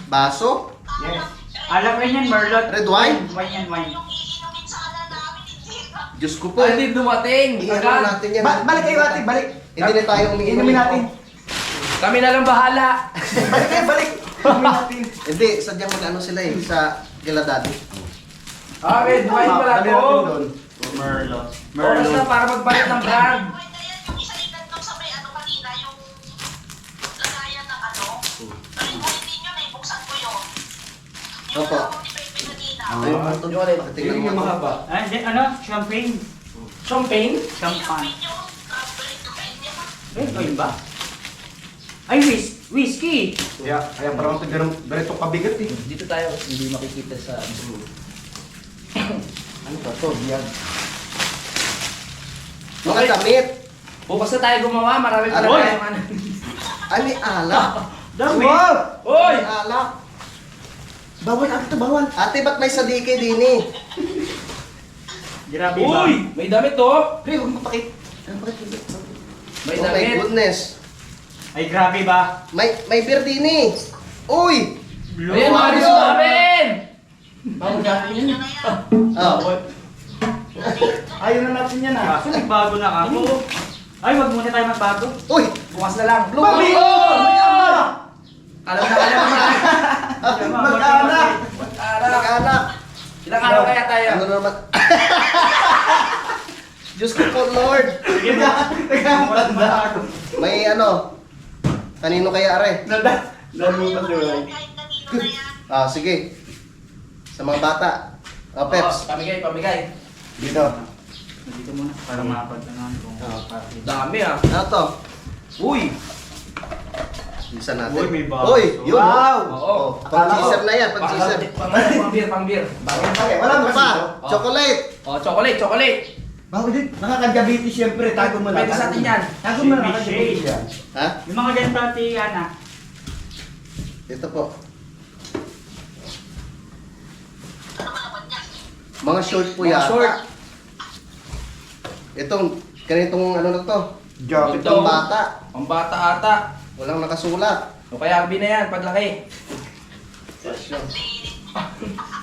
Baso? Yes. Alak rin yan, Merlot. Red wine? Wine yan, wine. Yung iinumin sana namin, hindi na. Diyos ko po. Ay, hindi dumating. Iinom Agad. natin yan. Balik kayo ate, balik. Hindi na tayo umiinom. Inumin natin. Kami na lang bahala. Balik kayo, balik. Inumin natin. Hindi, sadyang mag-ano sila eh, sa kila daddy. Ah, red wine pala Dali to. natin doon. Merlot. Oras na para magbalik ng brand. Pwede yan, yung isa yung nandun sa may ano kanina, yung lagayan ng ano. Pero yung hindi nyo na, buksan ko yun. Yung Opo. nakaw ni Pepe kanina. Ito yung ito. Yung alin? Tingnan mo. Yung mahaba. Ah, hindi, ano? Champagne. Champagne? Champagne. Yung break to kain niya. Eh, ito yun ba? Ay, whiskey. Kaya parang ito ganito kabigat eh. Dito tayo, hindi makikita sa... Ano ba to? Yan. Mga damit. Bukas na tayo gumawa, marami pa Ano? tayong ano. Ay, may alak. Dami. Hoy! May alak. Bawal ate, bawal. Ate, ba't may sadike din eh? Grabe ba? Uy! May damit to! Pre, huwag mapakit. May Oh my damit! goodness. Ay, grabe ba? May beer din eh. Uy! Blue. Ayan, mga gusto namin! Yun na yan. Oh. Ayaw na natin yan ah. Kaso nagbago na ako. Ay, wag muna tayo magbago. Uy! Bukas na lang. Blue Mami! Moon! Alam na na. Mag-anak! Mag-anak. Mag-anak. Ilang araw kaya tayo? Ano naman? Diyos ko po, Lord. May ano? Kanino kaya, are? Ayaw mo yan, kahit kanino na yan. Ah, sige. Sa mga bata. Oh, Peps. Pamigay, pamigay. Dito. Dito muna, para mapagtanong kung bakit. Dami ah. Ano to? Uy! Bisa natin. Uy, may baso. Uy, yun. Wow! Oo. Pang-teaser na yan, pang-teaser. Pang beer, pang beer. Ano pa? Chocolate. Oh, chocolate, chocolate. Bakit din? Nakakadiabetes siyempre, tago mo na. Pwede sa atin yan. Tago mo na, nakakadiabetes yan. Ha? Yung mga ganito ati, Ana. Ito po. Ano ba naman yan? Mga short po Mga yata. short. Itong, ganitong ano na to. Jacket. Ito. Itong bata. Ang bata ata. Walang nakasulat. O kaya arbi na yan, paglaki.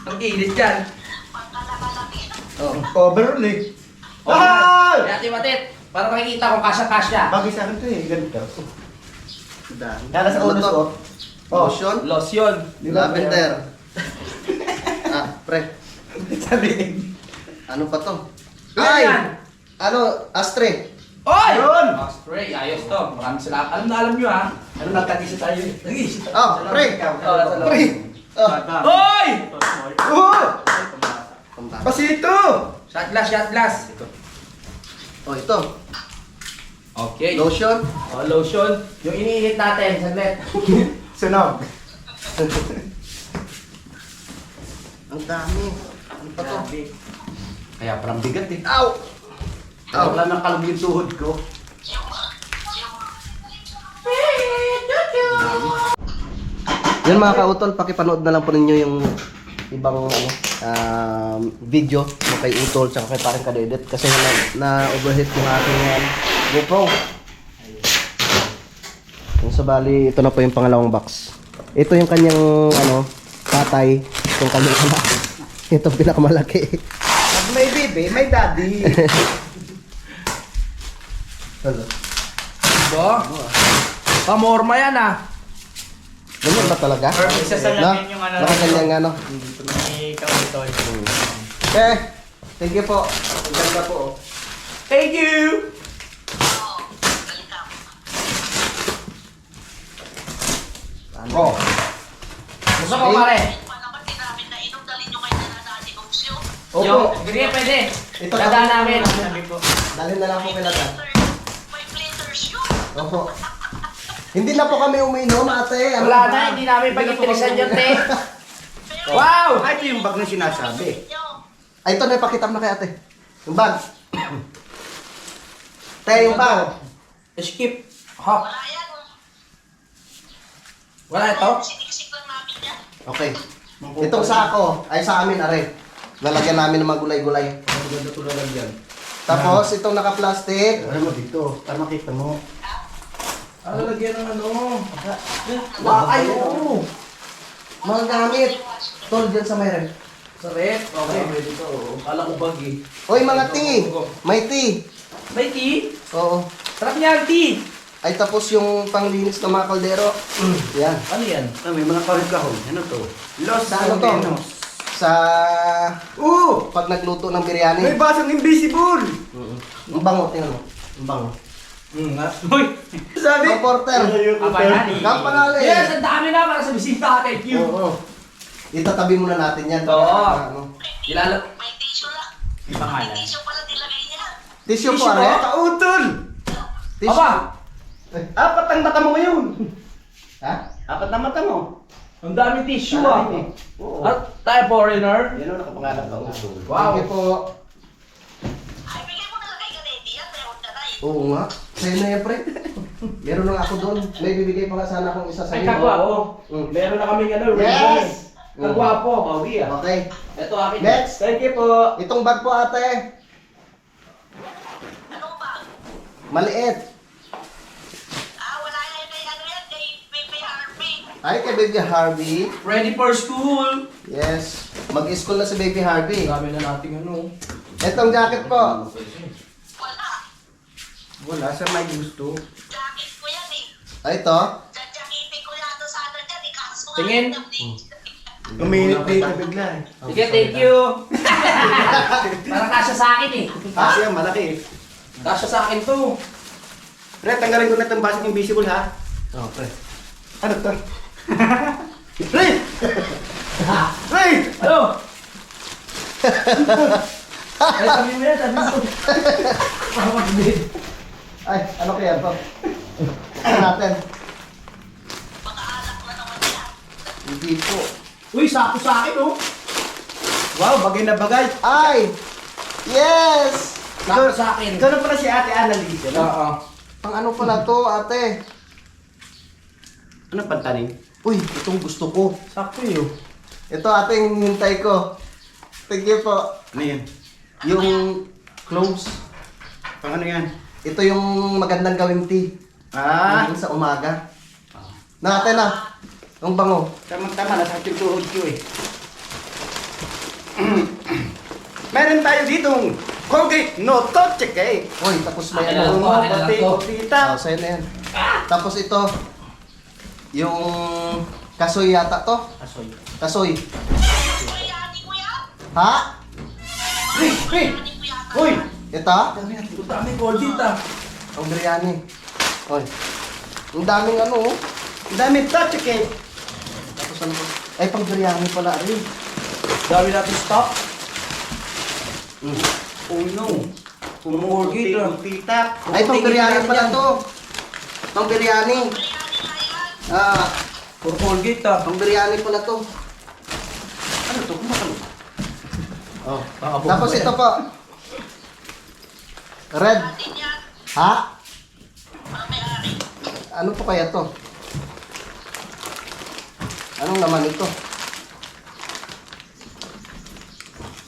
Ang init yan. Pagkalakalaki. Oh. Overall eh. O, Ah! kaya timatit. Para makikita kung kasya-kasya. Bagay sa akin to eh, ganito. Dami. Kala sa Ano unos to? ko. Oh. Lotion? Lotion. Lavender. Ah, pre. Sabi ni. Ano pa to? Ano Ay! yan? Ano? Astre. Oy! Yun! Spray, ayos to. Maraming salamat. Alam na alam nyo ha. Ano nagkagisa tayo eh. Nag-iisa. Oh, pre. Oh, Pre. Oh. Oy! Oh! Pambata. Pasito! Shot glass, shot glass. Oh, ito. Okay. Lotion. Oh, lotion. Yung iniinit natin, saglit. Sunog. Ang dami. Ano pa to? Kaya parang bigat eh. Ow! Kaya wala nang kalog yung tuhod ko. Yun mga kautol, pakipanood na lang po ninyo yung ibang video mo kay Utol tsaka kay parang Kadedit kasi na-overheat yung aking GoPro. Yung sa bali, ito na po yung pangalawang box. Ito yung kanyang tatay, itong kanyang anak. Ito pinakamalaki. Pag may baby, may daddy. Bo? Pamorma yan ah. Ganyan ba talaga? Perfect sa salamin yung ano. Nakakanyang ano. May kautol. Okay, thank you po. Ang ganda po. Oh. Thank you! Oo, balikan. Oh. Gusto ko pare. Pa naman, di namin nainom. Dalhin nyo kayo na natin opsyo. Opo. Yung, hindi pwede. Ito Dadaan namin. Sabi ko, Dalhin na lang po kay Lata. May glitters yun. Opo. Hindi na po kami uminom, ate. Ano Wala ba? na, hindi namin pag-interesan yun, te. Wow! Ay, ito yung bag na sinasabi. Ay, ito na ipakita mo na kay ate. Yung bag. Te, yung bag. Skip. Hop. Wala yan. Wala ito? Siniksik lang namin yan. Okay. Itong sako ay sa amin, are. Lalagyan namin ng mga gulay-gulay. Maganda ito lalagyan. Tapos, itong naka-plastic. Alam mo dito, para makita mo. Ano lagyan ng ano? Wow, ay, oo. Mga gamit. Tol, dyan sa mayroon. Sa rep? Okay, pwede ito. Kala ko bag eh. Hoy, mga tea. May tea. May tea? Oo. Sarap niya ang tea! Ay, tapos yung panglinis ng mga kaldero. Yan. Ano yan? Ah, may mga kahon. Ano to? Los Sa ano to? Sa... Pag nagluto ng biryani. May basang invisible! Ang bango, tingnan mo. Ang bango. Nga. uy! Sabi? Ang porter. Kapanali. Kampanali. Yes, ang dami na para sa bisita. Thank you. Oo. Itatabi muna natin yan. Oo. Ano. Kilala. May tissue lang. Yung pangalan. May tissue pala nilagay niya. Tissue po, Tissue are. po? Kautol! Tissue. Aba! Apat ang mata mo ngayon. Ha? Apat na mata mo. Ang dami tissue ah. Oo. At tayo foreigner. Yan o, nakapangalan ka utol. Thank you po. Ay, bigay mo na lang kay Ganedi yan. Meron ka na eh. Oo nga. Sa'yo na yan, pre. Meron lang ako doon. May bibigay pa nga sana akong isa Ay, sa'yo. kagwapo. Mm. Meron na kaming ano, Yes! ribbon. Kagwapo. Pogi ah. Okay. Ito akin. Next. Thank you po. Itong bag po, ate. Ano ba? Maliit. Wala yan kay ano yan. Kay Baby Harvey. Ay, kay Baby Harvey. Ready for school. Yes. Mag-school na si Baby Harvey. Dami na nating ano. Itong jacket po. Wala. Wala, sa may gusto. Jacket ko yan eh. Ay, ito. Jajakitin ko yan doon sana dyan eh. Kaso nga Tingin. yan, Uminit dito bigla eh. Sige, thank you. Parang kasya sa akin eh. Kasi yan, malaki eh. Kasya sa akin to. Pre, tanggalin ko na itong basket invisible ha. Oh, pre. Ano to? Pre! Pre! Ano? Ay, sabi mo yan, sabi mo. Ay, ano kaya to? Ito natin. Pag-aalak na naman yan. Hindi po. Uy, sako sa akin oh. Wow, bagay na bagay. Ay! Yes! Sakto sa akin. Ikaw na pala si Ate Annalise, no? Oo. Pang ano pala to, ate? Ano pantaning? Uy, itong gusto ko. Sakto yun. Ito ate yung hintay ko. Thank you po. Ano yan? Yung cloves. Pang ano yan? Ito yung magandang gawing tea. Ah, Yung sa umaga. Na ate na. Ang bango. tama-tama, nasa ating tuhod ko eh. Meron tayo ditong Colgate No Touch eh. Uy, tapos may Akin na lang ano. to, akin na lang to. Tita. Oh, sa'yo na yan. Tapos ito. Yung kasoy yata to. Asoy. Kasoy. Biryani ko yan. Ha? Hey, hey! Biryani ko yata. Uy! Ito? Ang dami gold dito ah. Ang biryani. Uy. Ang daming ano oh. Ang daming touch eh. Tapos ano pa? Ay, pang biryani pala rin. Dami natin stock. Oh no. Colgate, ah. Tita. Ay, pang biryani pala to. Pang biryani. Biryani nga yan. Ah, Puro Colgate ah. pang biryani pala to. Ano to? Kumakalo. Oh. Tapos ito po. Red. Atin yan. Ha? Mga may-ari. Ano po kaya to? Anong laman ito?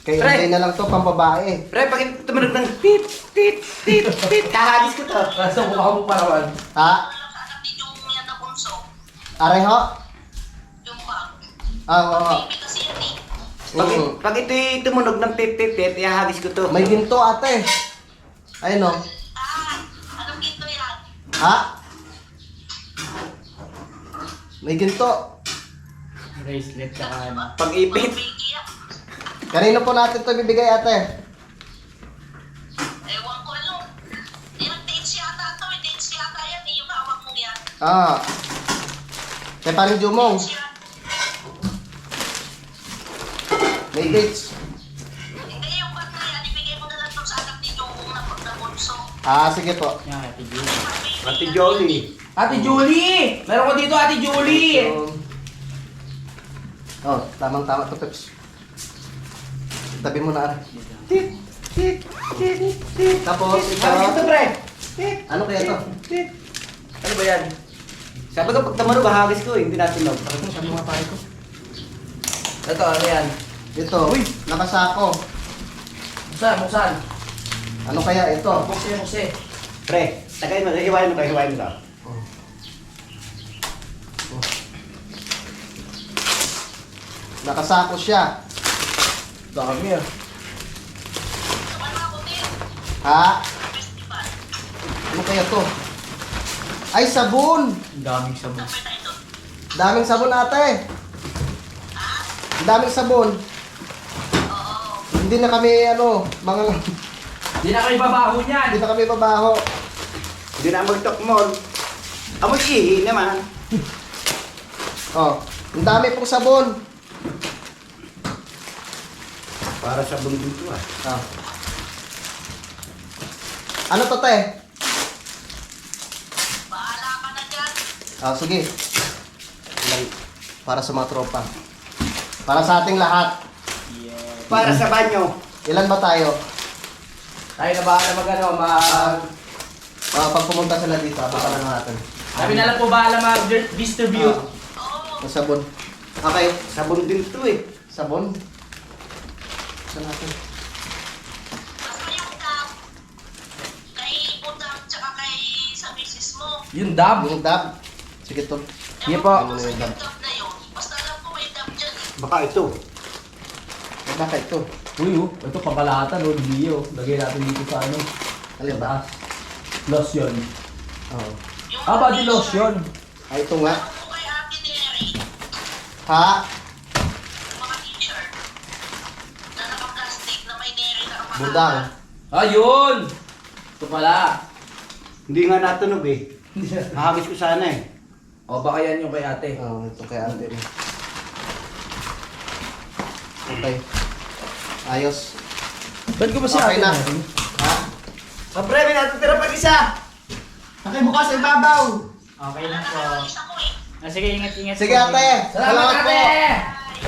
Kaya Pre! hintay na lang to pang babae. Pre, pag tumunog ng tit, tit, tit, tit, kahagis ko to. Basta mukha mo parawan. Ha? Alam sa anak din yung yan na bunso. Areho? Yung bag. Ah, oo. Baby kasi yan eh. Pag ito'y tumunog ng tit, tit, tit, ihahagis ko to. May ginto ate. Ayun o. Ah, anong ginto yan? Ha? May ginto. Bracelet ka ano. Pag ipit. Baby yan. Kanino po natin to bibigay ate? Ewan ko ano. Yung dates yata to. Dates yata yan eh. Yung hawak mo yan. Ah. Kay paring Jumong. Dates yan. May dates. Hindi yung bag na yan. Ibigay mo na lang to sa anak ni yung na bunso. Ah, sige po. Yan, Ate Julie. Ate Jolie. Ate Julie! Meron ko dito, Ate Julie! Oh, tamang-tama to, Peps. Tabi mo na. Tit, tit, tit, tit. Tapos, Hagis ko to, ito. pre. Tit, Ano kaya to? tit. Ano ba yan? Sabi ko, pag tumunog, hagis ko eh. Hindi natin log. Sabi mga pare ko. Ito, ano yan? Ito, nakasako. Buksan. Ano kaya ito? Buksan. Pre, tagay mo, hiwain mo to, hiwain mo to. Nakasako siya. Dami ah. Naman ako din. Ha? Festival. Ano kaya to? Ay, sabon! Ang daming sabon. Sabay tayo doon. Daming sabon ate. Daming sabon. Oo. Hindi na kami mga Hindi na kayo babaho niyan. hindi na kami babaho. Hindi na magtokmol. Amoy ihi naman. Oh, ang dami pong sabon. Para sa bundin to ah. Ah. Ano to, te? Bahala ka na dyan. Ah, sige. Ilan? Para sa mga tropa. Para sa ating lahat. Para sa banyo. Ilan ba tayo? Tayo na bahala mag Pag pumunta sila dito, abutan na natin. Kami na lang po bahala mag-distribute. Oo. Ang sabon. Okay, Sa bundin to eh. sabon. Saan natin? Basta yung dab. Kay Budang tsaka kay sa misis mo. Yung dab. Yung dab. Sige to. Sige po. Ewan ko sa yung dab na yun. Basta alam ko may dab dyan eh. Baka ito. Ay, bakit to? Uy, ito pabalatan, hindi yun. Lagay natin dito sa ano. Alin ba? Lotion. Oo. Yung Body lotion. Ay, ito nga. Ewan ko kay Ate Neri. Ha? Budang. Ayun! Ito pala. Hindi nga natunog eh. Nakagis ko sana eh. O baka yan yung kay ate. Oh, ito kay ate. Okay. Ayos. Ba't ko ba si Okay ate na. natin? Ha? Kapre, may natutira pa isa! Sakay mo ka sa ibabaw! Okay lang po. Isa ko eh. Sige, ingat-ingat. Sige po. ate. Salamat po. ate!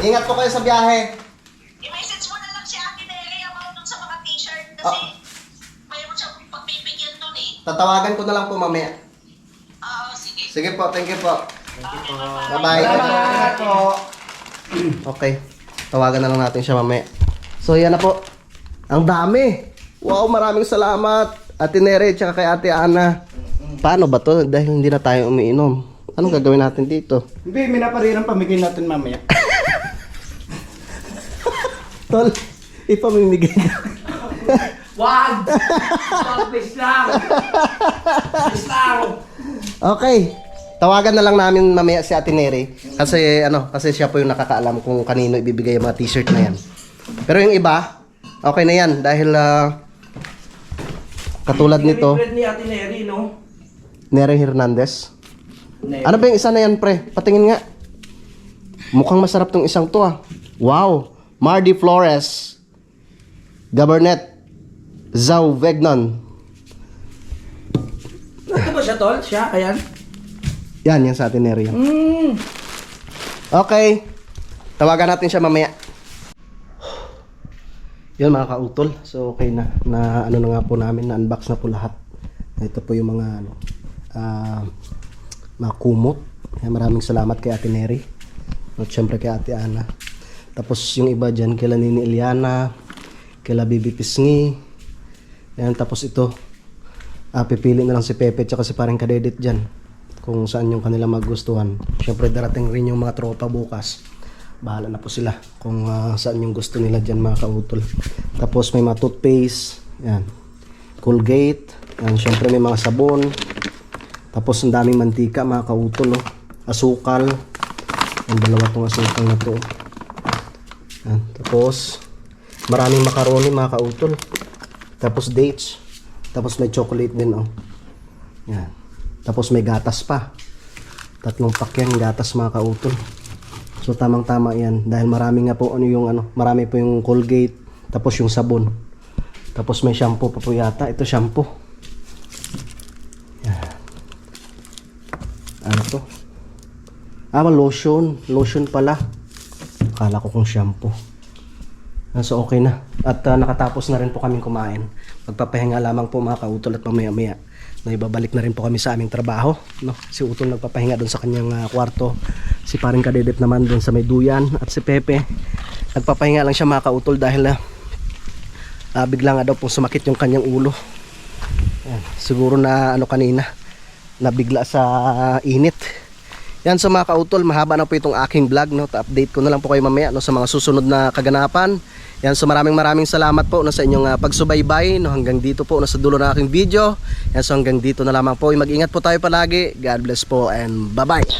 Ingat po kayo sa biyahe. I-message mo na lang si Ate Neri about dun sa mga t-shirt kasi Ah. mayroon siyang pagbibigyan dun eh. Tatawagan ko na lang po mamaya. Oo, sige. Sige po, thank you po. Thank you po. Bye-bye. Salamat po! Okay. Tawagan na lang natin siya mamaya. So yan na po. Ang dami. Wow, maraming salamat. Ate Nere, tsaka kay Ate Ana. Paano ba to? Dahil hindi na tayo umiinom. Anong gagawin natin dito? Hindi, may naparirang pamigay natin mamaya. Tol, ipamimigay na. Wag! Wag, please lang! Please lang! Okay. Tawagan na lang namin mamaya si Ate Neri kasi siya po yung nakakaalam kung kanino ibibigay yung mga t-shirt na yan. Pero yung iba, okay na yan dahil katulad nito, Favorite ni Ate Neri, no? Neri Hernandez. Neri. Ano ba yung isa na yan, pre? Patingin nga. Mukhang masarap tong isang to ah. Wow. Mardy Flores. Gabernet. Zau Vegnon. Ito ba siya, tol? Siya? Ayan? Yan sa Ate Neri yan. Okay. Tawagan natin siya mamaya. Yun mga kautol. So okay na. Na ano na nga po namin. Na-unbox na po lahat. Ito po yung mga mga kumot. Maraming salamat kay Ate Neri. At syempre kay Ate Ana. Tapos yung iba dyan. Kila Nini Eliana. Kila Bibi Pisngi. Yan. Tapos ito. Pipili na lang si Pepe tsaka si parang Kadedit dyan. Kung saan yung kanila magustuhan. Syempre darating rin yung mga tropa bukas. Bahala na po sila kung saan yung gusto nila dyan mga kautol. Tapos may mga toothpaste. Yan. Colgate. Yan. Syempre may mga sabon. Tapos ang daming mantika mga kautol. Oh. Asukal. Ang dalawa tong asukal na to. Yan. Tapos maraming macaroni mga kautol. Tapos dates. Tapos may chocolate din. Oh. Yan. Tapos may gatas pa. 3 pack yan gatas mga kautol. So tamang tama yan dahil marami nga po marami po yung Colgate, tapos yung sabon. Tapos may shampoo pa po yata. Ito shampoo. Yan. Ano to? Lotion pala. Akala ko kung shampoo. So okay na. At nakatapos na rin po kaming kumain. Magpapahinga lamang po mga kautol at mamaya-maya na ibabalik na rin po kami sa aming trabaho, no? Si Utol nagpapahinga doon sa kanyang kwarto, si paring Kadedit naman doon sa may duyan, at si Pepe nagpapahinga lang siya mga kautol dahil bigla nga daw pong sumakit yung kanyang ulo. Yan. Siguro na kanina nabigla sa init. Yan so mga kautol, mahaba na po itong aking vlog, no? Ta-update ko na lang po kayo mamaya, no, sa mga susunod na kaganapan. Yan so maraming salamat po, no, sa inyong pagsubaybay, no, hanggang dito po, no, sa dulo ng aking video. Yan so hanggang dito na lamang po. Mag-ingat po tayo palagi. God bless po and bye-bye.